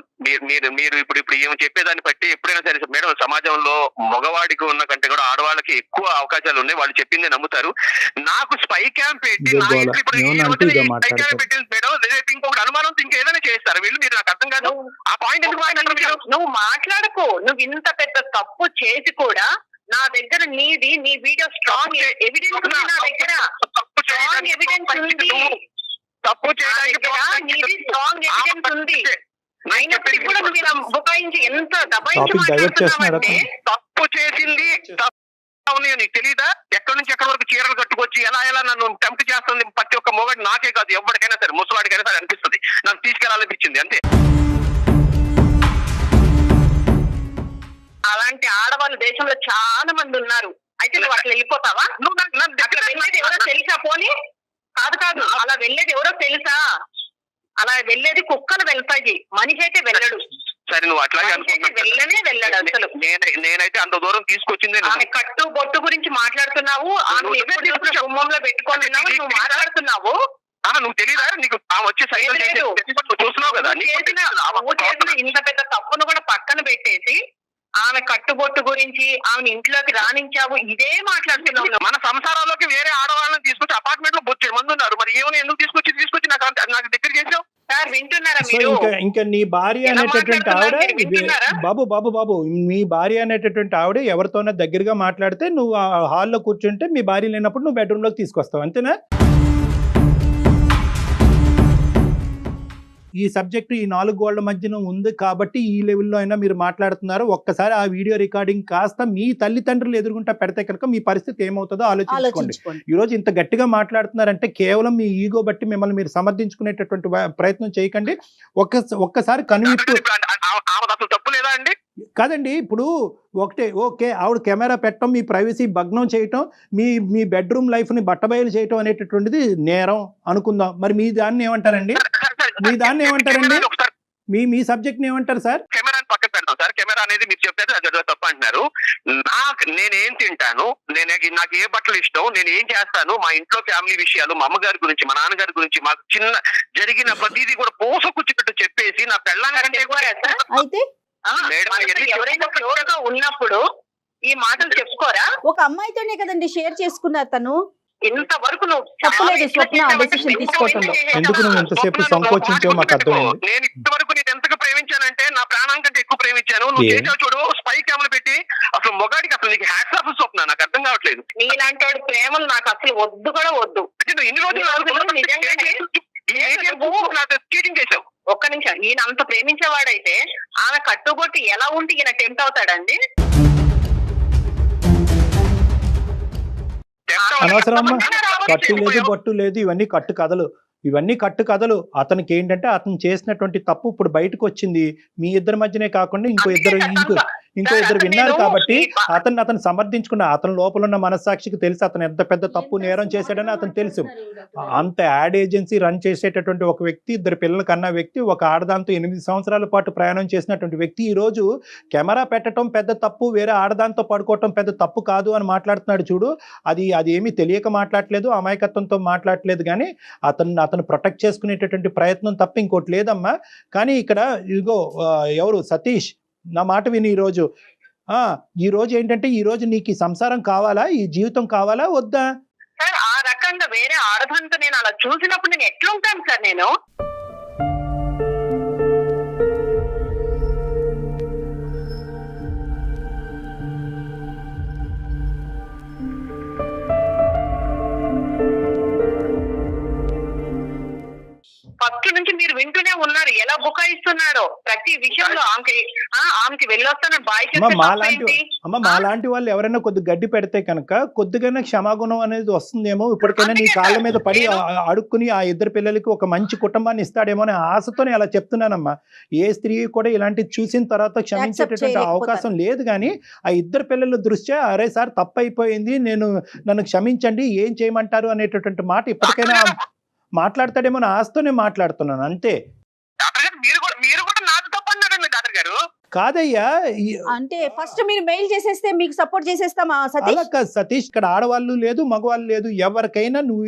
మీరు ఇప్పుడు ఏమో చెప్పేదాన్ని బట్టి ఎప్పుడైనా సరే మేడం, సమాజంలో మగవాడికి ఉన్న కంటే కూడా ఆడవాళ్ళకి ఎక్కువ అవకాశాలు ఉన్నాయి. వాళ్ళు చెప్పింది నమ్ముతారు. నాకు స్పై క్యాంప్ పెట్టి నా ఇంట్లో ఇప్పుడు స్పై క్యాంప్ పెట్టింది మేడం. రేపు ఇంకొకటి అనుమానంతో ఇంకేదైనా చేస్తారు వీళ్ళు. మీరు నాకు అర్థం కాదు. ఆ పాయింట్ ఎందుకు మాట్లాడరు? నువ్వు మాట్లాడుకో. నువ్వు ఇంత పెద్ద తప్పు చేసి కూడా నా దగ్గర నీ వీడియో స్ట్రాంగ్ ఎవిడెన్స్ ఉంది. నా దగ్గర స్ట్రాంగ్ ఎవిడెన్స్ ఉంది. తప్పు చేయడానికి నీది స్ట్రాంగ్ ఎవిడెన్స్ ఉంది. అయినప్పటికీ కూడా నువ్వు ఇలా బుకాయించి ఎంత దబాయించి మాట్లాడుతున్నావంటే, తప్పు చేసింది నీకు తెలీదా? ఎక్కడి నుంచి ఎక్కడి వరకు చీరలు కట్టుకొచ్చి ఎలా నన్ను టెంప్ట్ చేస్తుంది. ప్రతి ఒక్క మొగడు, నాకే కాదు ఎవరికైనా సరే, ముసలాడికైనా సరే అనిపిస్తుంది. నన్ను తీసుకెళ్లాలనిపించింది అంతే. అలాంటి ఆడవాళ్ళు దేశంలో చాలా మంది ఉన్నారు. అయితే నువ్వు అట్లా వెళ్ళిపోతావా? అట్లా వెళ్ళేది ఎవరో తెలుసా? పోనీ కాదు, అలా వెళ్ళేది ఎవరో తెలుసా? అలా వెళ్ళేది కుక్కలు వెళ్తాయి, మనిషి అయితే వెళ్ళడు. సరే, నువ్వు అట్లాగే వెళ్ళాడు అసలు. నేనైతే అంత దూరం తీసుకొచ్చింది. ఆమె కట్టు బొట్టు గురించి మాట్లాడుతున్నావు. ఆమె ఎప్పుడు కుటుంబంలో పెట్టుకొని నువ్వు మాట్లాడుతున్నావు. నువ్వు తెలీదా? నీకు వచ్చే చూస్తున్నావు కదా. చేసిన ఇంత పెద్ద తప్పును కూడా పక్కన పెట్టేసి ఆమె కట్టుబొట్టు గురించి ఆమెను ఇంట్లోకి రాణించావు, ఇదే మాట్లాడుతున్నావు. మన సంసారాల్లోకి వేరే ఆడవాళ్ళని తీసుకొచ్చి అపార్ట్మెంట్ లో బొచ్చే మంది ఉన్నారు. మరి ఏమైనా ఎందుకు తీసుకొచ్చి నాకు దగ్గర చేసావు? సార్ వింటున్నారా మీరు? ఇంకా నీ భార్య అనేటటువంటి ఆవిడ బాబు మీ భార్య అనేటటువంటి ఆవిడ ఎవరితోనో దగ్గరగా మాట్లాడితే నువ్వు హాల్లో కూర్చుంటే మీ భార్య లేనప్పుడు నువ్వు బెడ్రూమ్ లోకి తీసుకొస్తావు, అంతేనా? ఈ సబ్జెక్ట్ ఈ 4 గోళ్ల మధ్యన ఉంది కాబట్టి ఈ లెవెల్లో అయినా మీరు మాట్లాడుతున్నారు. ఒక్కసారి ఆ వీడియో రికార్డింగ్ కాస్త మీ తల్లిదండ్రులు ఎదురుగుంటా పెడితే కనుక మీ పరిస్థితి ఏమవుతుందో ఆలోచించుకోండి. ఈ రోజు ఇంత గట్టిగా మాట్లాడుతున్నారంటే కేవలం మీ ఈగో బట్టి మిమ్మల్ని మీరు సమర్థించుకునేటటువంటి ప్రయత్నం చేయకండి. ఒక్కసారి కనువిప్పు అసలు తప్పు లేదా అండి? కాదండి, ఇప్పుడు ఒకటే ఓకే ఆవిడ కెమెరా పెట్టడం, మీ ప్రైవసీ భగ్నం చేయటం, మీ బెడ్రూమ్ లైఫ్ని బట్టబయలు చేయటం అనేటటువంటిది నేరం అనుకుందాం. మరి మీ దాన్ని ఏమంటారండి? మీ దాన్ని ఏమంటారండి? మీ సబ్జెక్ట్ ఏమంటారు సార్? కెమెరాని పక్కన పెడతాం సార్. కెమెరా అనేది మీరు చెప్పేది అది తప్పు అంటున్నారు. నేనేం తింటాను, నాకు ఏ బట్టలు ఇష్టం, నేను ఏం చేస్తాను, మా ఇంట్లో ఫ్యామిలీ విషయాలు, మా అమ్మగారి గురించి, మా నాన్నగారి గురించి, మాకు చిన్న జరిగిన ప్రతిదీ కూడా పోసకుచ్చినట్టు చెప్పేసి నా పెళ్ళాలంటే అయితే ఎవరైనా క్లోజ్ గా ఉన్నప్పుడు ఈ మాటలు చెప్పుకోరా? ఒక అమ్మాయితోనే కదండి షేర్ చేసుకున్నారు తను. ఇంతవరకు నువ్వు తప్పలేదు స్వప్న డెసిషన్ తీసుకోవటంలో. ఎందుకు నువ్వు ఎంతసేపు సంకోచించావు మాకు అర్థమైంది. నేను ఇంతవరకు నేను ఎంతగా ప్రేమించానంటే నా ప్రాణం కంటే ఎక్కువ ప్రేమించాను. నువ్వు చేసావు చూడు స్పై కెమెరా పెట్టి, అసలు మొగాడికి అసలు నీకు హ్యాట్స్ ఆఫ్ స్వప్న, నాకు అర్థం కావట్లేదు. నీలాంటి వాడి ప్రేమలు నాకు అసలు వద్దు కూడా వద్దు. నువ్వు ఇన్ని రోజులు చీటింగ్ చేసావు. ఒక్క నిమిషం, ఈయన అంత ప్రేమించేవాడైతే ఆమె కట్టుబొట్టి ఎలా ఉంటే ఈయన టెంప్ట్ అవుతాడండి? అనవసరమ్మా, కట్టు లేదు బొట్టు లేదు, ఇవన్నీ కట్టు కథలు. అతనికి ఏంటంటే అతను చేసినటువంటి తప్పు ఇప్పుడు బయటకు వచ్చింది. మీ ఇద్దరి మధ్యనే కాకుండా ఇంకో ఇద్దరు విన్నారు కాబట్టి అతను సమర్థించుకున్న, అతని లోపల ఉన్న మనస్సాక్షికి తెలుసు అతను ఎంత పెద్ద తప్పు నేరం చేశాడని అతను తెలుసు. అంత యాడ్ ఏజెన్సీ రన్ చేసేటటువంటి ఒక వ్యక్తి, 2 పిల్లలు కన్నా వ్యక్తి, ఒక ఆడదాంతో 8 సంవత్సరాల పాటు ప్రయాణం చేసినటువంటి వ్యక్తి ఈ రోజు కెమెరా పెట్టడం పెద్ద తప్పు, వేరే ఆడదాంతో పడుకోవటం పెద్ద తప్పు కాదు అని మాట్లాడుతున్నాడు చూడు. అది ఏమీ తెలియక మాట్లాడలేదు, అమాయకత్వంతో మాట్లాడలేదు, కానీ అతను ప్రొటెక్ట్ చేసుకునేటటువంటి ప్రయత్నం తప్ప ఇంకోటి లేదమ్మా. కానీ ఇక్కడ ఇదిగో ఎవరు సతీష్, నా మాట విని ఈ రోజు ఏంటంటే ఈ రోజు నీకు ఈ సంసారం కావాలా, ఈ జీవితం కావాలా వద్దా? సార్ ఆ రకంగా వేరే ఆడదంతా నేను అలా చూసినప్పుడు నేను ఎట్లా ఉంటాను సార్? నేను ఫస్ట్ నుంచి మీరు వింటూనే ఉన్నారు ఎలా బుకాయిస్తున్నాడో ప్రతి విషయంలో. ఆమెకి వెళ్ళొస్తాను బాయ్ మాలాంటి వాళ్ళు ఎవరైనా కొద్ది గడ్డి పెడితే కనుక కొద్దిగానే క్షమాగుణం అనేది వస్తుందేమో, ఇప్పటికైనా నీ కాళ్ళ మీద పడి అడుక్కుని ఆ 2 పిల్లలకి ఒక మంచి కుటుంబాన్ని ఇస్తాడేమో అనే ఆశతోనే అలా చెప్తున్నానమ్మా. ఏ స్త్రీ కూడా ఇలాంటివి చూసిన తర్వాత క్షమించేటటువంటి అవకాశం లేదు. కానీ ఆ 2 పిల్లల దృష్ట్యా అరే సార్ తప్పు అయిపోయింది, నన్ను క్షమించండి, ఏం చేయమంటారు అనేటటువంటి మాట ఇప్పటికైనా మాట్లాడతాడేమో నా ఆశతోనే మాట్లాడుతున్నాను అంతే. మీరు కూడా నాతో తప్పు అన్నారండి డాక్టర్ గారు. కాదయ్యా, అంటే ఫస్ట్ మీరు మెయిల్ చేసేస్తే మీకు సపోర్ట్ చేసేస్తామా సతీష్? అలా కాదు సతీష్, ఇక్కడ ఆడవాళ్ళు లేదు మగవాళ్ళు లేదు, ఎవరికైనా నువ్వు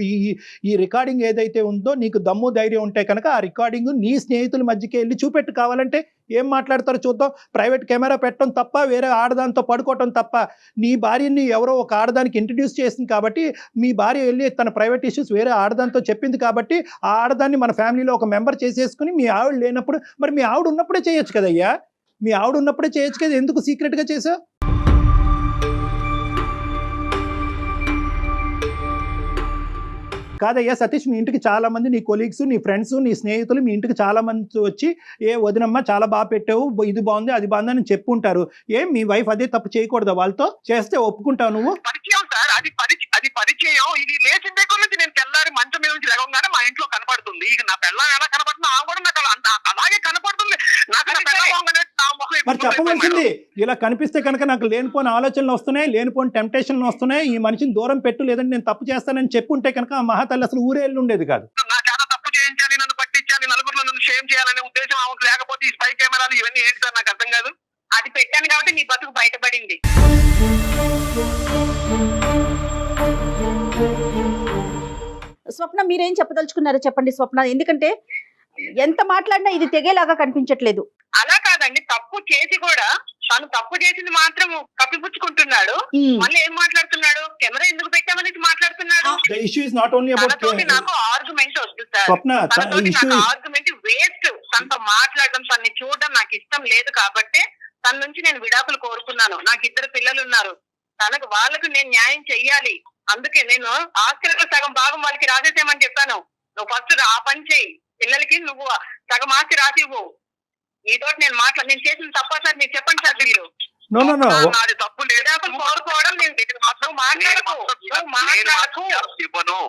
ఈ రికార్డింగ్ ఏదైతే ఉందో నీకు దమ్ము ధైర్యం ఉంటే కనుక ఆ రికార్డింగ్ నీ స్నేహితుల మధ్యకి వెళ్ళి చూపెట్టు. కావాలంటే ఏం మాట్లాడతారో చూద్దాం. ప్రైవేట్ కెమెరా పెట్టడం తప్ప, వేరే ఆడదాంతో పడుకోవటం తప్ప. నీ భార్యని ఎవరో ఒక ఆడదానికి ఇంట్రడ్యూస్ చేసింది కాబట్టి, మీ భార్య వెళ్ళి తన ప్రైవేట్ ఇష్యూస్ వేరే ఆడదాంతో చెప్పింది కాబట్టి ఆ ఆడదాన్ని మన ఫ్యామిలీలో ఒక మెంబర్ చేసేసుకుని మీ ఆవిడ లేనప్పుడు, మరి మీ ఆవిడ ఉన్నప్పుడే చేయొచ్చు కదయ్యా, మీ ఆవిడ ఉన్నప్పుడే చేయొచ్చు కదా, ఎందుకు సీక్రెట్గా చేసావు? కాదయ్యా సతీష్, మీ ఇంటికి చాలా మంది నీ కొలీగ్స్, నీ ఫ్రెండ్స్, నీ స్నేహితులు మీ ఇంటికి చాలా మంది వచ్చి వదినమ్మ చాలా బాగా పెట్టావు, ఇది బాగుంది అది బాగుంది అని చెప్పుకుంటారు. మీ వైఫ్ అదే తప్పు చేయకూడదా? వాళ్ళతో చేస్తే ఒప్పుకుంటావు నువ్వు? పరిచయం సార్, అది పరిచయం. ఇది లేచిన దగ్గర నుంచి నేను తెల్లారి మంచం మీద నుంచి లేవగానే మా ఇంట్లో కనపడుతుంది. ఇక నా పిల్ల ఎలా కనపడుతుంది ఆ కూడా నాకు అలాగే కనపడుతుంది. మరి చెప్పవలసింది, ఇలా కనిపిస్తే కనుక నాకు లేనిపోని ఆలోచనలు వస్తున్నాయి, లేనిపోని టెంప్టేషన్లు వస్తున్నాయి, ఈ మనిషిని దూరం పెట్టు, లేదంటే నేను తప్పు చేస్తానని చెప్పుంటే కనుక ఆ మహాతల్లి అసలు ఊరే వెళ్ళి ఉండేది కాదు. నా చాలా తప్పు చేయించాలి, నన్ను పట్టించాలి, నలుగురిలో నన్ను షేమ్ చేయాలనే ఉద్దేశం ఆమెకు లేకపోతే ఈ స్పై కెమెరాలు ఇవన్నీ ఏంటి సార్ నాకు అర్థం కాదు. అది పెట్టాను కాబట్టి నీ బతుకు బయటపడింది. స్వప్న మీరేం చెప్పదలుచుకున్నారో చెప్పండి స్వప్న, ఎందుకంటే ఎంత మాట్లాడినా ఇది తెగేలాగా కనిపించట్లేదు. అలా కాదండి, తప్పు చేసి కూడా తను తప్పు చేసింది మాత్రం కప్పిపుచ్చుకుంటున్నాడు. మళ్ళీ ఏం మాట్లాడుతున్నాడు? కెమెరా ఎందుకు పెట్టామనేది మాట్లాడుతున్నాడు. నాకు ఆర్గ్యుమెంట్ వద్దు సార్, ఆర్గ్యుమెంట్ వేస్ట్. తనతో మాట్లాడడం, తనని చూడడం నాకు ఇష్టం లేదు కాబట్టి తన నుంచి నేను విడాకులు కోరుకున్నాను. నాకు 2 పిల్లలు ఉన్నారు, వాళ్ళకు నేను న్యాయం చెయ్యాలి. అందుకే నేను ఆస్తిలో సగం భాగం వాళ్ళకి రాసేసేమని చెప్పాను. నువ్వు ఫస్ట్ ఆ పని చెయ్యి, పిల్లలకి నువ్వు సగం ఆస్తి రాసి ఇవ్వు. మీతో నేను చేసిన తప్ప సార్ మీరు చెప్పండి సార్ మీరు. నో నో నో నాది తప్పు లేదు. విడాకులు కోరుకోవడం నేను నువ్వు మాట్లాడకు. ఇవ్వను.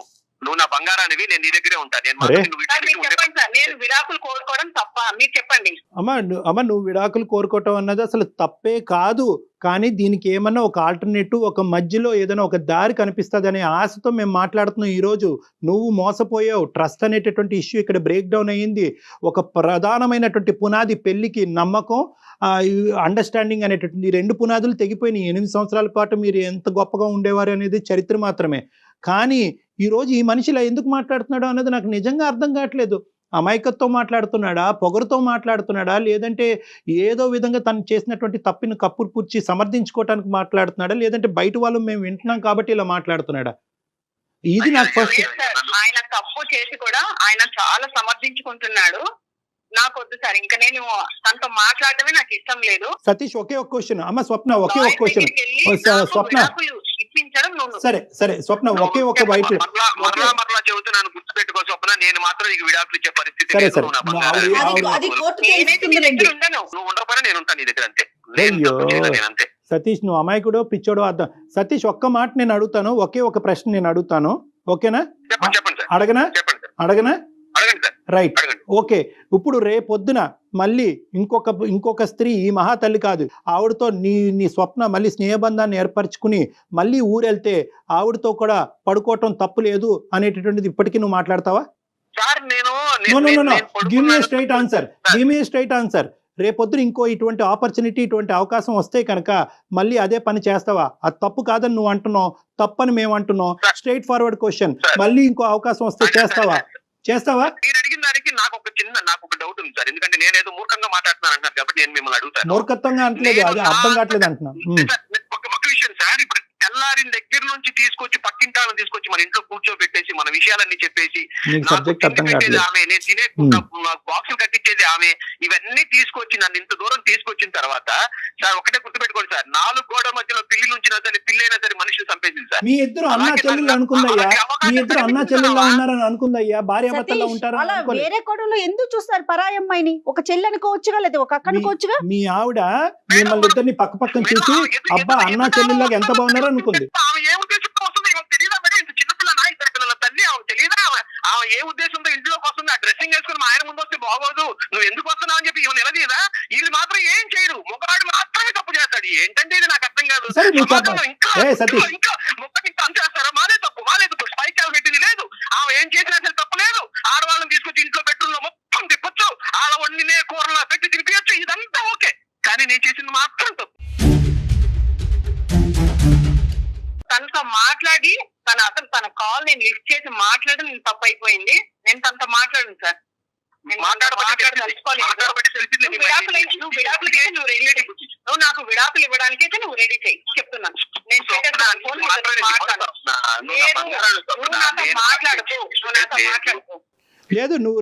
నువ్వు నా బంగారానివి, నేను నీ దగ్గరే ఉంటాను. నేను అరే. మాత్రం నువ్వు సార్ మీరు చెప్పండి సార్, నేను విడాకులు కోరుకోవడం తప్ప మీరు చెప్పండి. అమ్మ నువ్వు విడాకులు కోరుకోవటం అన్నది అసలు తప్పే కాదు. కానీ దీనికి ఏమన్నా ఒక ఆల్టర్నేటివ్, ఒక మధ్యలో ఏదైనా ఒక దారి కనిపిస్తుంది అనే ఆశతో మేము మాట్లాడుతున్నాం ఈరోజు. నువ్వు మోసపోయావు. ట్రస్ట్ అనేటటువంటి ఇష్యూ ఇక్కడ బ్రేక్ డౌన్ అయ్యింది. ఒక ప్రధానమైనటువంటి పునాది పెళ్లికి నమ్మకం, అండర్స్టాండింగ్ అనేటటువంటి ఈ 2 పునాదులు తెగిపోయినాయి. 8 సంవత్సరాల పాటు మీరు ఎంత గొప్పగా ఉండేవారు అనేది చరిత్ర మాత్రమే. కానీ ఈరోజు ఈ మనిషిలా ఎందుకు మాట్లాడుతున్నాడో అన్నది నాకు నిజంగా అర్థం కావట్లేదు. అమాయకత్వం మాట్లాడుతున్నాడా, పొగరుతో మాట్లాడుతున్నాడా, లేదంటే ఏదో విధంగా తను చేసినటువంటి తప్పిని కప్పుర్పుచ్చి సమర్థించుకోవటానికి మాట్లాడుతున్నాడా, లేదంటే బయట వాళ్ళు మేము వింటున్నాం కాబట్టి ఇలా మాట్లాడుతున్నాడా? ఇది నాకు ఫస్ట్. లేదు సార్, ఆయన తప్పు చేసి కూడా ఆయన చాలా సమర్థించుకుంటున్నాడు. నాకు వద్దు సార్, ఇంకా నేను తనతో మాట్లాడటమే నాకు ఇష్టం లేదు. సతీష్ ఒకే ఒక క్వశ్చన్. అమ్మ స్వప్న ఒకే ఒక క్వశ్చన్. స్వప్న ఇప్పించడం నువ్వు. సరే స్వప్న ఒకే ఒక వైపు. మరలా చెబుతున్నాను, గుర్తుపెట్టుకో స్వప్న, నేను మాత్రం నీకు విడాకులు ఇచ్చే పరిస్థితి సరే లేదు. సరే నువ్వు నా బంగారాన్ని. అది కోర్టుకి నేనైతే మీ దగ్గర ఉండను. నువ్వు ఉండకపోయినా నేను ఉంటాను నీ దగ్గర, అంతే. నేను అయ్యో. తప్పు చేయను, నేను అంతే. సతీష్ నువ్వు అమాయకుడో పిచ్చోడో అర్థం. సతీష్ ఒక్క మాట నేను అడుగుతాను, ఒకే ఒక ప్రశ్న నేను అడుగుతాను, ఓకేనా? చెప్పండి సార్. అడగనా? చెప్పండి సార్. అడగనా? అడగండి సార్. రైట్, అడగండి. ఓకే. ఇప్పుడు రేపొద్దున మళ్ళీ ఇంకొక స్త్రీ, ఈ మహాతల్లి కాదు, ఆవిడతో నీ స్వప్న మళ్ళీ స్నేహబంధాన్ని ఏర్పరచుకుని మళ్ళీ ఊరెళ్తే ఆవిడతో కూడా పడుకోవటం తప్పు లేదు అనేటటువంటిది ఇప్పటికీ నువ్వు మాట్లాడతావా? సార్ నేను గివ్ మీ స్ట్రైట్ ఆన్సర్. రేపొద్దున ఇంకో ఇటువంటి ఆపర్చునిటీ, ఇటువంటి అవకాశం వస్తే కనుక మళ్ళీ అదే పని చేస్తావా? అది తప్పు కాదని నువ్వు అంటున్నావు, తప్పని మేము అంటున్నాం. Straight forward question. మళ్ళీ ఇంకో అవకాశం వస్తే చేస్తావా? మీరు అడిగిన దానికి నాకు ఒక డౌట్ ఉంది సార్. ఎందుకంటే నేనేదో మూర్ఖంగా మాట్లాడుతున్నాను అంటున్నారు కాబట్టి నేను మిమ్మల్ని అడుగుతాను. మూర్ఖత్వంగా అంటలేదు, అది అర్థం కావట్లేదు అంటున్నా. ఒక విషయం సార్, ఇప్పుడు తెల్లారిన దగ్గర నుంచి తీసుకొచ్చి పక్కింటాలను తీసుకొచ్చి మన ఇంట్లో కూర్చోబెట్టేసి మన విషయాలన్నీ చెప్పేసి నీకు సబ్జెక్ట్ అర్థం కావట్లేదు. ఆమె, నేను తినే బాక్సులు కట్టించేది ఆమె, ఇవన్నీ తీసుకొచ్చి నన్ను ఇంత దూరం తీసుకొచ్చిన తర్వాత సార్ ఒకటే గుర్తుపెట్టుకోండి సార్, 4 గోడల మధ్యలో పిల్లి నుంచినా సరే, పిల్లైనా సరే మనిషిని చంపేసింది సార్. మీ ఇద్దరు అన్నా చెల్లెళ్ళు అనుకుందయ్యా, మీ ఇద్దరు అన్నా చెల్లెల్లా ఉన్నారని అనుకుందయ్యా, భార్యాభర్తల్లో ఉంటారని అలా అనుకోలేదు. వేరే కోడలు ఎందుకు చూస్తారు పరాయి అమ్మాయిని? ఒక చెల్లి అనుకోవచ్చుగా, లేదా ఒక అక్క అనుకోవచ్చుగా. మీ ఆవిడ మిమ్మల్ని ఇద్దరిని పక్కన చూసి అబ్బా అన్నా చెల్లెల్లాగా ఎంత బాగున్నారో అనుకుంది. ఆమె ఏ ఉద్దేశంతో వస్తుంది తెలియదా మేడం? ఇంత చిన్నపిల్లనా, 2 పిల్లల తల్లి, ఆమె తెలియదా? ఆమె ఏ ఉద్దేశంతో ఇంట్లోకి వస్తుంది? ఆ డ్రెస్సింగ్ వేసుకుని మా ఆయన ముందు వస్తే బాగోదు, నువ్వు ఎందుకు వస్తున్నావు అని చెప్పి ఇవన్నీ నిలదీయదా? వీళ్ళు మాత్రం ఏం చేయరు, మొగవాడు మాత్రమే తప్పు చేస్తాడు. ఏంటంటే ఇది నాకు అర్థం కాదు. సరే నువ్వు సతీష్ ఇంకా మొక్కకి అంచేస్తారా? మాదే తప్పు స్పైక్ పెట్టింది లేదు. ఆమె ఏం చేసినా సరే తప్పు లేదు. ఆడవాళ్ళని తీసుకొచ్చి ఇంట్లో బెడ్రూమ్ లో మొత్తం తిప్పొచ్చు, ఆడ వండినే కూరలా పెట్టి తినిపించచ్చు, ఇదంతా ఓకే. కానీ నేను చేసింది మాత్రం తప్పు. తనతో మాట్లాడి తన కాల్ నేను లిఫ్ట్ చేసి మాట్లాడడం నేను తప్పు అయిపోయింది. నేను తనతో మాట్లాడను సార్. నువ్వు నాకు విడాకులు ఇవ్వడానికైతే నువ్వు రెడీ చేయి చెప్తున్నాను. నేను మాట్లాడుకో. లేదు, నువ్వు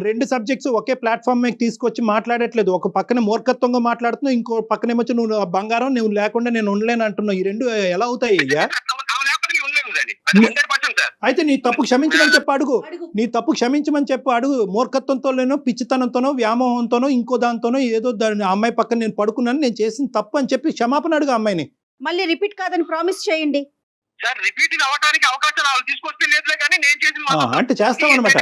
రెండు సబ్జెక్ట్స్ ఒకే ప్లాట్ఫామ్ మీద తీసుకొచ్చి మాట్లాడట్లేదు. ఒక పక్కన మూర్ఖత్వంగా మాట్లాడుతున్నావు, ఇంకో పక్కనేమొచ్చి నువ్వు బంగారం నువ్వు లేకుండా నేను ఉండలేను అంటున్నావు. ఈ రెండు ఎలా అవుతాయి అయ్యా? అయితే నీ తప్పు క్షమించమని చెప్పు, అడుగు. నీ తప్పు క్షమించమని చెప్పు, అడుగు. మూర్ఖత్వంతోనో, పిచ్చితనంతోనో, వ్యామోహంతోనో, ఇంకో దాంతోనో ఏదో అమ్మాయి పక్కన నేను పడుకున్నాను, నేను చేసిన తప్పు అని చెప్పి క్షమాపణ అడుగు అమ్మాయిని. మళ్ళీ రిపీట్ కాదని ప్రామిస్ చేయండి సార్. రిపీట్ అవడానికి అవకాశాలు తీసుకొస్తే లేదులే, కానీ నేను చేసిన అంటే చేస్తావు అనమాట.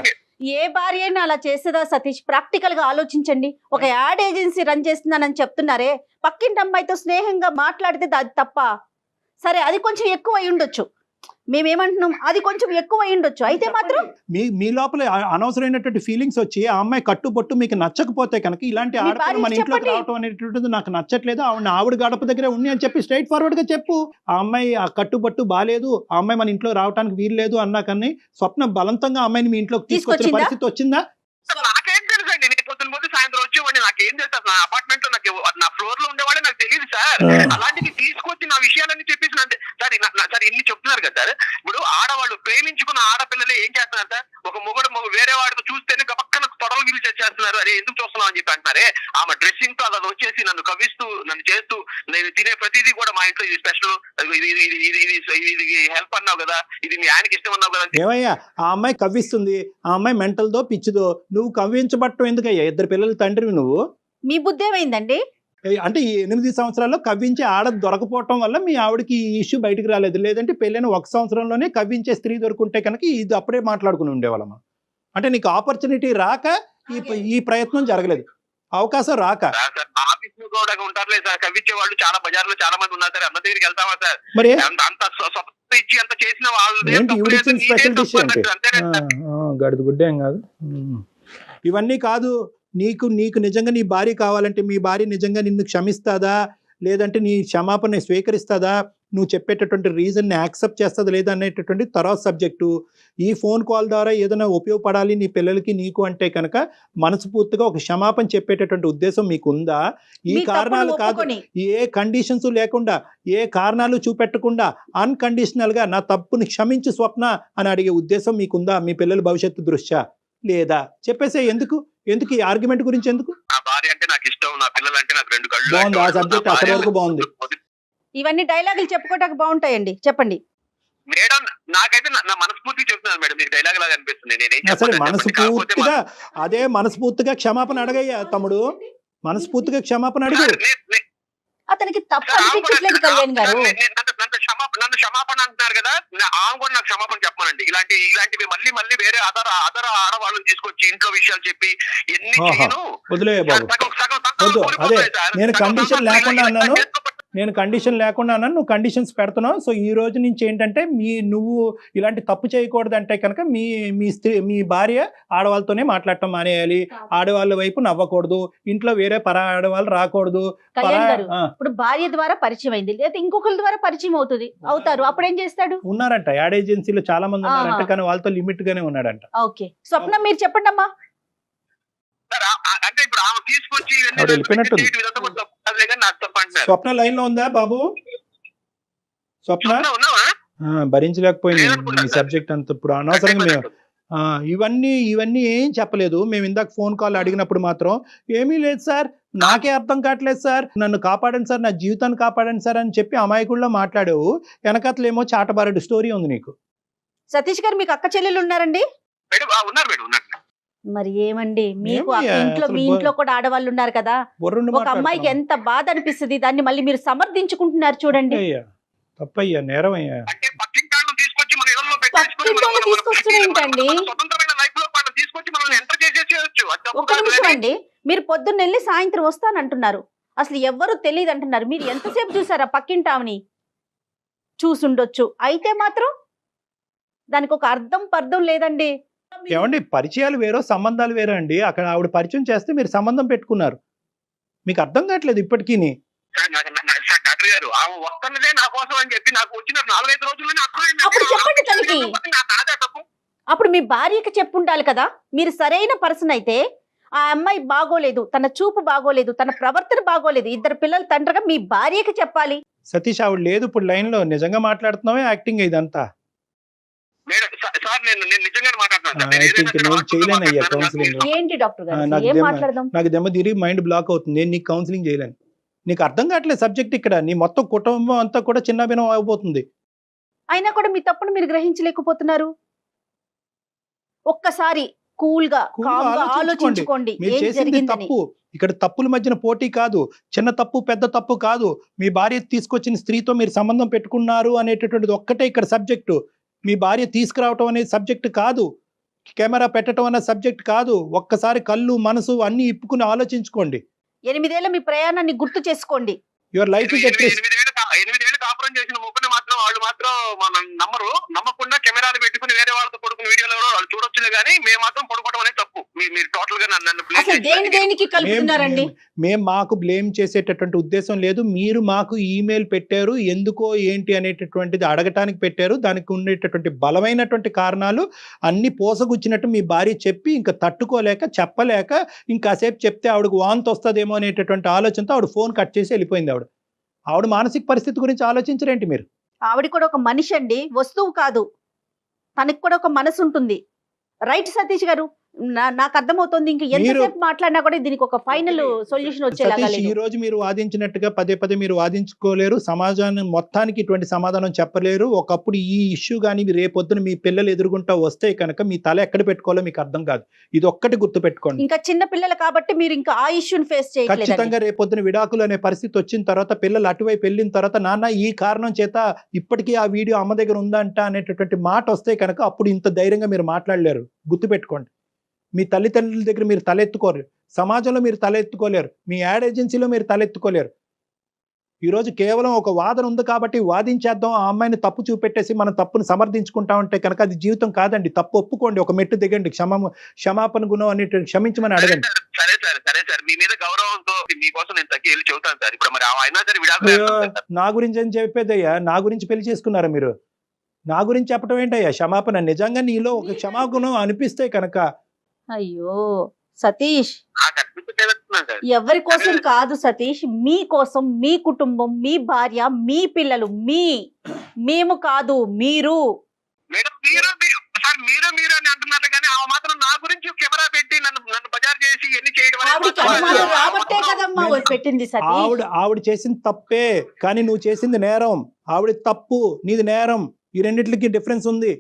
ఏ భార్య అయినా అలా చేసేదా సతీష్? ప్రాక్టికల్ గా ఆలోచించండి. ఒక యాడ్ ఏజెన్సీ రన్ చేస్తున్నానని చెప్తున్నారే, పక్కింటి అమ్మాయితో స్నేహంగా మాట్లాడితే అది తప్ప? సరే, అది కొంచెం ఎక్కువ అయి ఉండొచ్చు, మేమేమంటున్నాం అది కొంచెం ఎక్కువ అయి ఉండొచ్చు. అయితే మాత్రం మీ లోపల అనవసరమైనటువంటి ఫీలింగ్స్ వచ్చి ఆ అమ్మాయి కట్టుబొట్టు మీకు నచ్చకపోతే కనుక ఇలాంటి ఆడపిల్ల మన ఇంట్లోకి రావటం అనేటువంటిది నాకు నచ్చట్లేదు, ఆవిడ గడప దగ్గరే ఉంది అని చెప్పి స్ట్రైట్ ఫార్వర్డ్ గా చెప్పు. ఆ అమ్మాయి ఆ కట్టుబొట్టు బాలేదు, ఆ అమ్మాయి మన ఇంట్లో రావడానికి వీలు లేదు అన్నా కానీ స్వప్న బలవంతంగా అమ్మాయిని మీ ఇంట్లోకి తీసుకొచ్చిన పరిస్థితి వచ్చిందా? నాకేం తెలుసు అండి, నేను పొద్దున పోతే సాయంత్రం వచ్చేవాడిని, నాకేం తెలుసు? నా అపార్ట్మెంట్ లో నాకు నా ఫ్లోర్ లో ఉండేవాడే నాకు తెలియదు సార్. అలాంటివి తీసుకొచ్చి నా విషయాలన్నీ చెప్పేసి సార్ ఇన్ని చెప్తున్నారు కదా సార్. ఇప్పుడు ఆడవాళ్ళు ప్రేమించుకున్న ఆడపిల్లలే ఏం చేస్తున్నారు సార్? ఒక మొగుడు వేరే వాడితో చూస్తేనే పక్కన తొడలు చేస్తున్నారు, అరే ఎందుకు చూస్తున్నావు అని చెప్పి అంటున్నారే. ఆమె డ్రెస్సింగ్ తో అలా వచ్చేసి నన్ను కవిస్తూ నన్ను చేస్తూ, నేను తినే ప్రతిదీ కూడా మా ఇంట్లో ఇది స్పెషల్, ఇది హెల్ప్ అన్నావు కదా, ఇది మీ ఆయనకి ఇష్టం అన్నావు కదా. ఏమయ్యా ఆ అమ్మాయి కవ్విస్తుంది, ఆ అమ్మాయి మెంటల్దో పిచ్చిదో, నువ్వు కవ్వించబట్టం ఎందుకయ్యా? 2 పిల్లల తండ్రివి నువ్వు. మీ బుద్ధి ఏమైందండి? అంటే ఈ 8 సంవత్సరాల్లో కవ్వించే ఆడ దొరకపోవటం వల్ల మీ ఆవిడకి ఈ ఇష్యూ బయటకు రాలేదు. లేదంటే పెళ్ళైన 1 సంవత్సరంలోనే కవ్వించే స్త్రీ దొరుకుంటే కనుక ఇది అప్పుడే మాట్లాడుకుని ఉండేవాళ్ళం. అంటే నీకు ఆపర్చునిటీ రాక ఈ ప్రయత్నం జరగలేదు, అవకాశం రాక. ఆఫీస్ లో కూడా ఉంటారులే సార్ కవ్వించే వాళ్ళు, చాలా బజార్లో చాలా మంది ఉన్నారు సార్. అందరి దగ్గరికి వెళ్తావా సార్? మరి అంత స్వతంత్రం ఇచ్చి అంత చేసిన వాళ్ళు ఏంటి ఇవిడిచ్చిన స్పెషల్ డిష్ ఏంటి? గడుదు గుడ్డ ఏం కాదు. ఇవన్నీ కాదు. నీకు నిజంగా నీ భార్య కావాలంటే మీ భార్య నిజంగా నిన్ను క్షమిస్తుందా, లేదంటే నీ క్షమాపణ స్వీకరిస్తుందా, నువ్వు చెప్పేటటువంటి రీజన్ని యాక్సెప్ట్ చేస్తుందా లేదా అనేటటువంటి తర్వాత సబ్జెక్టు. ఈ ఫోన్ కాల్ ద్వారా ఏదైనా ఉపయోగపడాలి నీ పిల్లలకి నీకు అంటే కనుక మనస్ఫూర్తిగా ఒక క్షమాపణ చెప్పేటటువంటి ఉద్దేశం మీకుందా? ఈ కారణాలు కాదు, ఏ కండిషన్స్ లేకుండా, ఏ కారణాలు చూపెట్టకుండా అన్కండిషనల్గా నా తప్పుని క్షమించు స్వప్న అని అడిగే ఉద్దేశం మీకుందా మీ పిల్లల భవిష్యత్తు దృష్ట్యా? లేదా చెప్పేసే. ఎందుకు ఈ ఆర్గ్యుమెంట్ గురించి ఎందుకు? నా భార్య అంటే నాకు ఇష్టం, నా పిల్లలు అంటే నాకు 2 కళ్ళు. బాగుంది, ఆ సబ్జెక్ట్ అక్కడి వరకు బాగుంది. ఇవన్నీ డైలాగులు చెప్పుకోవడానికి బాగుంటాయండి, చెప్పండి మేడం. నాకైతే నా మనస్ఫూర్తిగా చెప్తున్నాను మేడం, మీకు డైలాగ్ లాగా అనిపిస్తుంది. అసలు మనస్ఫూర్తిగా అదే మనస్ఫూర్తిగా క్షమాపణ అడగయ్యా తమ్ముడు, మనస్ఫూర్తిగా క్షమాపణ అడుగు. అతనికి తప్పు అనిపించట్లేదు కళ్యాణ్ గారు. నన్ను క్షమాపణ అంటున్నారు కదా, ఆమె కూడా నాకు క్షమాపణ చెప్పమనండి. ఇలాంటివి మళ్ళీ వేరే అదర్ ఆడవాళ్ళని తీసుకొచ్చి ఇంట్లో విషయాలు చెప్పి ఎన్ని చేయను. వదిలే బాబు, వద్దు. అదే నేను కండిషన్ లేకుండా అన్నాను, నువ్వు కండిషన్స్ పెడుతున్నావు. సో ఈ రోజు నుంచి ఏంటంటే నువ్వు ఇలాంటి తప్పు చేయకూడదు అంటే కనుక మీ భార్య ఆడవాళ్ళతోనే మాట్లాడటం మానేయాలి, ఆడవాళ్ళ వైపు నవ్వకూడదు, ఇంట్లో వేరే ఆడవాళ్ళు రాకూడదు. ఇప్పుడు భార్య ద్వారా పరిచయం అయింది, లేదా ఇంకొకరి ద్వారా పరిచయం అవుతారు, అప్పుడు ఏం చేస్తాడు? ఉన్నారంట యాడ్ ఏజెన్సీలో చాలా మంది ఉన్నారంట, కానీ వాళ్ళతో లిమిట్ గానే ఉన్నాడంట. ఓకే స్వప్న మీరు చెప్పండి అమ్మా. అంటే ఇప్పుడు ఆమె తీసుకొచ్చి స్వప్న లైన్ లో ఉందా బాబు? స్వప్న భరించలేకపోయింది ఈ సబ్జెక్ట్ అంతా. ఇప్పుడు అనవసరంగా మేము ఇవన్నీ ఏం చెప్పలేదు. మేము ఇందాక ఫోన్ కాల్ అడిగినప్పుడు మాత్రం ఏమీ లేదు సార్, నాకే అర్థం కావట్లేదు సార్, నన్ను కాపాడండి సార్, నా జీవితాన్ని కాపాడండి సార్ అని చెప్పి అమాయకుల్లో మాట్లాడావు. వెనకట్లేమో చాటబారెడు స్టోరీ ఉంది నీకు. సతీష్ గారు మీకు అక్క చెల్లెలు ఉన్నారండి? ఉన్నారు. మరి ఏమండి మీకు మీ ఇంట్లో కూడా ఆడవాళ్ళు ఉన్నారు కదా, ఒక అమ్మాయికి ఎంత బాధ అనిపిస్తుంది, దాన్ని మళ్ళీ మీరు సమర్థించుకుంటున్నారు చూడండి. తప్పయ్యా, నేరం అయ్యా. తీసుకొచ్చేంటండి ఒక నిమిషం అండి, మీరు పొద్దున్న వెళ్ళి సాయంత్రం వస్తానంటున్నారు, అసలు ఎవ్వరూ తెలియదు అంటున్నారు. మీరు ఎంతసేపు చూసారా పక్కింటామని? చూసుండొచ్చు, అయితే మాత్రం దానికి ఒక పర్థం లేదండి. ఏమండి పరిచయాలు వేరో సంబంధాలు వేరో అండి. అక్కడ ఆవిడ పరిచయం చేస్తే మీరు సంబంధం పెట్టుకున్నారు, మీకు అర్థం కావట్లేదు ఇప్పటికీ. డాక్టర్ గారు ఆమె వస్తున్నదే నా కోసం అని చెప్పి నాకు వచ్చిన 4-5 రోజుల్లోనే అప్పుడు చెప్పండి తనకి. అప్పుడు మీ భార్యకి చెప్పుండాలి కదా, మీరు సరైన పర్సన్ అయితే ఆ అమ్మాయి బాగోలేదు, తన చూపు బాగోలేదు, తన ప్రవర్తన బాగోలేదు, 2 పిల్లల తండ్రిగా మీ భార్యకి చెప్పాలి. సతీష్ ఆవిడ లేదు ఇప్పుడు లైన్ లో, నిజంగా మాట్లాడుతున్నావే యాక్టింగ్ ఇదంతా? ఏంటి డాక్టర్ గారు ఏం మాట్లాడదాం? నాకు దెమ్మ తిరిగి మైండ్ బ్లాక్ అవుతుంది, నేను నీకు కౌన్సిలింగ్ చేయలేను. నీకు అర్థం కావట్లేదు సబ్జెక్ట్. ఇక్కడ నీ మొత్తం కుటుంబం అంతా కూడా చిన్న భిన్నం అయిపోతుంది. అయినా కూడా మీ తప్పును మీరు గ్రహించలేకపోతున్నారు. ఒక్కసారి కూల్ గా ఆలోచించుకోండి. మీరు చేసింది తప్పు. ఇక్కడ తప్పుల మధ్యన పోటీ కాదు, చిన్న తప్పు పెద్ద తప్పు కాదు. మీ భార్య తీసుకొచ్చిన స్త్రీతో మీరు సంబంధం పెట్టుకున్నారు అనేటటువంటిది ఒక్కటే ఇక్కడ సబ్జెక్టు. మీ భార్య తీసుకురావటం అనేది సబ్జెక్ట్ కాదు, కెమెరా పెట్టడం అనే సబ్జెక్ట్ కాదు. ఒక్కసారి కళ్ళు మనసు అన్ని ఇప్పుకుని ఆలోచించుకోండి. 8 ఏళ్ల మీ ప్రయాణాన్ని గుర్తు చేసుకోండి. Your life is a twist. 8 ఏళ్ళు కాపురం చేసిన ముగ్గురు మాత్రం వాళ్ళు మాత్రం మనం నమ్మకుండా కెమెరాలు పెట్టుకుని వేరే వాళ్ళతో పడుకున్న వీడియోలో వాళ్ళు చూడొచ్చులే, కానీ మేము మాత్రం పడుకోవడం అనేది తప్పు. మీరు టోటల్ గా మేము మాకు బ్లేమ్ చేసేటటువంటి ఉద్దేశం లేదు. మీరు మాకు ఈమెయిల్ పెట్టారు, ఎందుకో ఏంటి అనేటటువంటిది అడగటానికి పెట్టారు. దానికి ఉండేటటువంటి బలమైనటువంటి కారణాలు అన్ని పోసగుచ్చినట్టు మీ భార్య చెప్పి ఇంకా తట్టుకోలేక చెప్పలేక ఇంకాసేపు చెప్తే ఆవిడకు వాంతి వస్తుందేమో అనేటటువంటి ఆలోచనతో ఆవిడ ఫోన్ కట్ చేసి వెళ్ళిపోయింది. ఆవిడ మానసిక పరిస్థితి గురించి ఆలోచించరేంటి మీరు? ఆవిడ కూడా ఒక మనిషి అండి, వస్తువు కాదు. తనకి కూడా ఒక మనసు ఉంటుంది. రైట్ సతీష్ గారు, నాకు అర్థమవుతుంది. ఇంకా ఎంతసేపు మాట్లాడినా కూడా దీనికి ఒక ఫైనల్ సొల్యూషన్ వచ్చేలాగా సతీష్, ఈ లేదు. రోజు మీరు వాదించినట్టుగా పదే పదే మీరు వాదించుకోలేరు, సమాజాన్ని మొత్తానికి ఇటువంటి సమాధానం చెప్పలేరు. ఒకప్పుడు ఈ ఇష్యూ కానీ రేపొద్దున మీ పిల్లలు ఎదురుగుంటా వస్తే కనుక మీ తల ఎక్కడ పెట్టుకోవాలో మీకు అర్థం కాదు. ఇది ఒక్కటి గుర్తు పెట్టుకోండి. ఇంకా చిన్న పిల్లలు కాబట్టి మీరు ఇంకా ఆ ఇష్యూని ఫేస్ చేయట్లేదు. ఖచ్చితంగా రేపొద్దున విడాకులు అనే పరిస్థితి వచ్చిన తర్వాత పిల్లలు అటువైపు వెళ్ళిన తర్వాత నాన్న ఈ కారణం చేత ఇప్పటికీ ఆ వీడియో అమ్మ దగ్గర ఉందంట అనేటటువంటి మాట వస్తే కనుక అప్పుడు ఇంత ధైర్యంగా మీరు మాట్లాడలేరు. గుర్తుపెట్టుకోండి. మీ తల్లిదండ్రుల దగ్గర మీరు తలెత్తుకోలేరు, సమాజంలో మీరు తలెత్తుకోలేరు, మీ యాడ్ ఏజెన్సీలో మీరు తలెత్తుకోలేరు. ఈరోజు కేవలం ఒక వాదన ఉంది కాబట్టి వాదించేద్దాం, ఆ అమ్మాయిని తప్పు చూపెట్టేసి మనం తప్పును సమర్థించుకుంటా ఉంటే కనుక అది జీవితం కాదండి. తప్పు ఒప్పుకోండి, ఒక మెట్టు దిగండి, క్షమాపణ గుణం అనేటువంటి క్షమించమని అడగండి. సరే సార్, మీ మీద గౌరవంతో మీకోసం నేను తగ్గి వెళ్ళి చెబుతాను సార్. ఇప్పుడు మరి అయినా సరే విడాకులు నా గురించి ఏం చెప్పేదయ్యా? నా గురించి పెళ్లి చేసుకున్నారా మీరు? నా గురించి చెప్పడం ఏంటయ్యా క్షమాపణ? నిజంగా నీలో ఒక క్షమాగుణం అనిపిస్తే కనుక. అయ్యో సతీష్, నాకు అనిపిస్తున్నాను సార్. ఎవరి కోసం కాదు సతీష్, మీ కోసం, మీ కుటుంబం, మీ భార్య, మీ పిల్లలు, మేము కాదు మీరు. మేడం మీరు అని అంటున్నారు కానీ ఆ మాత్రం నా గురించి కెమెరా పెట్టి నన్ను బజార్ చేసి ఎన్ని చేయడం ఆవిడకి అనుమానం రాబట్టే కదమ్మా పెట్టింది సతీష్. ఆవిడ చేసింది తప్పే, కానీ నువ్వు చేసింది నేరం. ఆవిడ తప్పు, నీది నేరం. ఈ రెండిట్లకి డిఫరెన్స్ ఉంది.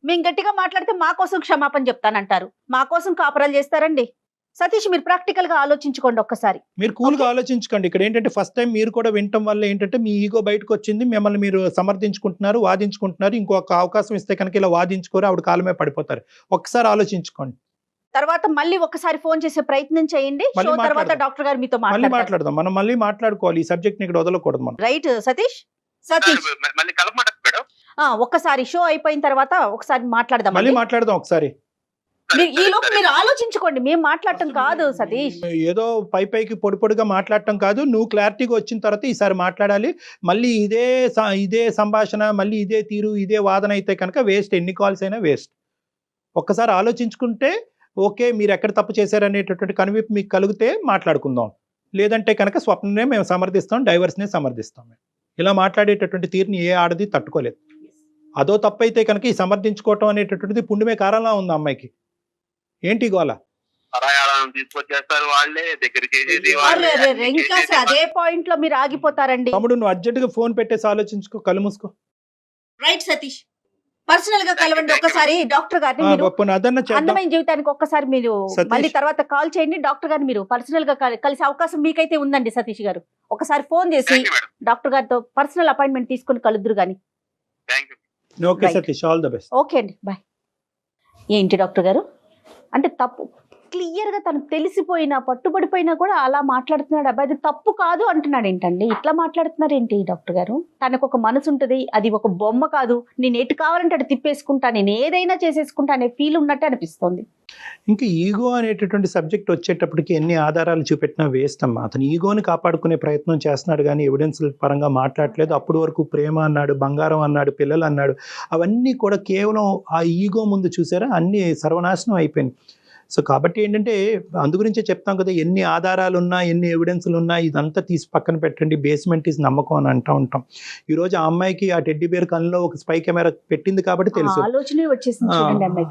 మేము గట్టిగా మాట్లాడితే మా కోసం క్షమాపణ చెప్తానంటారు, మా కోసం కాపురాలు చేస్తారండి. సతీష్, మీరు ప్రాక్టికల్ గా ఆలోచించుకోండి ఒక్కసారి. మీరు కూల్ గా ఆలోచించుకోండి. ఇక్కడ ఏంటంటే ఫస్ట్ టైం మీరు కూడా వినటం వల్ల ఏంటంటే మీ ఈగో బయటకు వచ్చింది, మిమ్మల్ని మీరు సమర్థించుకుంటున్నారు, వాదించుకుంటున్నారు. ఇంకొక అవకాశం ఇస్తే కనుక ఇలా వాదించుకోరు, ఆవిడ కాలమే పడిపోతారు. ఒక్కసారి ఆలోచించుకోండి. తర్వాత మళ్ళీ ఒకసారి ఫోన్ చేసే ప్రయత్నం చేయండి. షో తర్వాత డాక్టర్ గారు మీతో మాట్లాడదాం. మనం మళ్ళీ మాట్లాడుకోవాలి. ఈ సబ్జెక్ట్ ఇక్కడ వదలకూడదు మనం. రైట్ సతీష్. మళ్ళీ కలపమంటారు మేడం. ఒక్కసారి షో అయిపోయిన తర్వాత ఒకసారి మాట్లాడదాం. మళ్ళీ మాట్లాడదాం ఒకసారి. ఈ లోపు మీరు ఆలోచించుకోండి, మేము మాట్లాడటం కాదు సతీష్. ఏదో పైకి పొడిగా మాట్లాడటం కాదు. నువ్వు క్లారిటీగా వచ్చిన తర్వాత ఈసారి మాట్లాడాలి. మళ్ళీ ఇదే సంభాషణ, మళ్ళీ ఇదే తీరు, ఇదే వాదన అయితే కనుక వేస్ట్. ఎన్ని కాల్స్ అయినా వేస్ట్. ఒక్కసారి ఆలోచించుకుంటే ఓకే, మీరు ఎక్కడ తప్పు చేశారనేటటువంటి కనువిప్పు మీకు కలిగితే మాట్లాడుకుందాం. లేదంటే కనుక స్వప్ననే మేము సమర్థిస్తాం, డైవర్స్నే సమర్థిస్తాం. ఇలా మాట్లాడేటటువంటి తీరుని ఏ ఆడది తట్టుకోలేదు. అదో తప్పైతే కనుక ఈ సమర్థించుకోవటం అనేటటువంటిది పుణ్యమే కారణంలా ఉంది అమ్మాయికి. ఏంటి గోల? తీసుకొచ్చేస్తారు వాళ్ళే, దగ్గర చేసేది ఇంకా అదే పాయింట్ లో మీరు ఆగిపోతారండి. తమ్ముడు, నువ్వు అర్జెంట్ గా ఫోన్ పెట్టేసి ఆలోచించుకో, కళ్ళు మూసుకో. రైట్ సతీష్, పర్సనల్ గా కలవండి ఒక్కసారి డాక్టర్ గారిని. మీరు అందమైన జీవితానికి ఒక్కసారి మీరు మళ్ళీ తర్వాత కాల్ చేయండి. డాక్టర్ గారిని మీరు పర్సనల్ గా కలిసే అవకాశం మీకైతే ఉందండి సతీష్ గారు. ఒకసారి ఫోన్ చేసి డాక్టర్ గారితో పర్సనల్ అపాయింట్మెంట్ తీసుకుని కలుద్దురు గాని. Okay Satish, all the best. Okay అండి, బాయ్. ఏంటి డాక్టర్ గారు, అంటే తప్పు క్లియర్ గా తనకు తెలిసిపోయినా పట్టుబడిపోయినా కూడా అలా మాట్లాడుతున్నాడు. అబ్బాయి అది తప్పు కాదు అంటున్నాడు. ఏంటండి ఇట్లా మాట్లాడుతున్నారు ఏంటి డాక్టర్ గారు? తనకు ఒక మనసు ఉంటుంది, అది ఒక బొమ్మ కాదు. నేను ఎటు కావాలంటే అటు తిప్పేసుకుంటా, నేను ఏదైనా చేసేసుకుంటా అనే ఫీల్ ఉన్నట్టు అనిపిస్తుంది. ఇంకా ఈగో అనేటటువంటి సబ్జెక్ట్ వచ్చేటప్పటికి ఎన్ని ఆధారాలు చూపెట్టినా వేస్ట్ అమ్మా. అతను ఈగోని కాపాడుకునే ప్రయత్నం చేస్తున్నాడు కానీ ఎవిడెన్స్ పరంగా మాట్లాడలేదు. అప్పటి వరకు ప్రేమ అన్నాడు, బంగారం అన్నాడు, పిల్లలు అన్నాడు. అవన్నీ కూడా కేవలం ఆ ఈగో ముందు చూసారా అన్ని సర్వనాశనం అయిపోయింది. సో కాబట్టి ఏంటంటే అందు గురించే చెప్తాం కదా, ఎన్ని ఆధారాలు ఉన్నా, ఎన్ని ఎవిడెన్స్లు ఉన్నా ఇదంతా తీసి పక్కన పెట్టండి. బేస్మెంట్ ఈజ్ నమ్మకం అని అంటూ ఉంటాం. ఈ రోజు ఆ అమ్మాయికి ఆ టెడ్డీ బేర్ కన్నులో ఒక స్పై కెమెరా పెట్టింది కాబట్టి తెలుసు. ఆలోచనే వచ్చేసింది.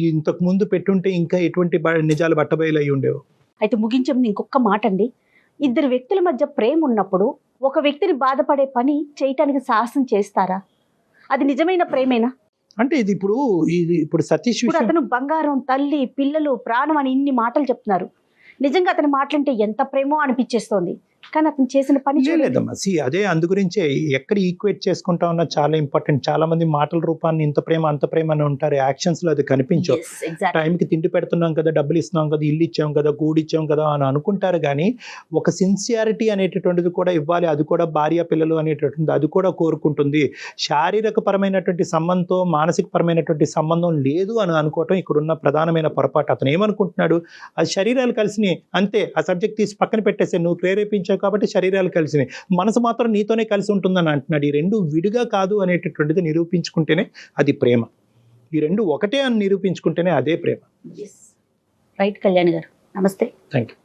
ఇంతకు ముందు పెట్టుంటే ఇంకా ఎటువంటి నిజాలు బట్టబయలు అయి ఉండేవి. అయితే ముగించే ముందు ఇంకొక మాట అండి. ఇద్దరు వ్యక్తుల మధ్య ప్రేమ ఉన్నప్పుడు ఒక వ్యక్తిని బాధపడే పని చేయటానికి సాహసం చేస్తారా? అది నిజమైన ప్రేమేనా? అంటే ఇది ఇప్పుడు సతీష్ ఇప్పుడు అతను బంగారం, తల్లి, పిల్లలు, ప్రాణం అని ఇన్ని మాటలు చెప్తున్నారు. నిజంగా అతని మాటలంటే ఎంత ప్రేమో అనిపించేస్తోంది. కానీ అతను చేసిన పని లేదమ్మా. అదే అందు గురించే ఎక్కడ ఈక్వేట్ చేసుకుంటా ఉన్నా చాలా ఇంపార్టెంట్. చాలా మంది మాటల రూపాన్ని ఇంత ప్రేమ అంత ప్రేమ అని ఉంటారు, యాక్షన్స్ లో అది కనిపించవు. టైంకి తిండి పెడుతున్నాం కదా, డబ్బులు ఇస్తున్నాం కదా, ఇల్లు ఇచ్చాం కదా, గూడు ఇచ్చాం కదా అని అనుకుంటారు. కానీ ఒక సిన్సియారిటీ అనేటటువంటిది కూడా ఇవ్వాలి. అది కూడా భార్య పిల్లలు అనేటటువంటిది అది కూడా కోరుకుంటుంది. శారీరక పరమైనటువంటి సంబంధంతో మానసిక పరమైనటువంటి సంబంధం లేదు అని అనుకోవటం ఇక్కడున్న ప్రధానమైన పొరపాటు. అతను ఏమనుకుంటున్నాడు, అది శరీరాలు కలిసినాయి అంతే, ఆ సబ్జెక్ట్ తీసి పక్కన పెట్టేసే, నువ్వు ప్రేరేపించావు కాబట్టి శరీరాలు కలిసినాయి, మనసు మాత్రం నీతోనే కలిసి ఉంటుందని అంటున్నాడు. ఈ రెండు విడిగా కాదు అనేటటువంటిది నిరూపించుకుంటేనే అది ప్రేమ. ఈ రెండు ఒకటే అని నిరూపించుకుంటేనే అదే ప్రేమ. రైట్ కళ్యాణి గారు, నమస్తే. Thank you.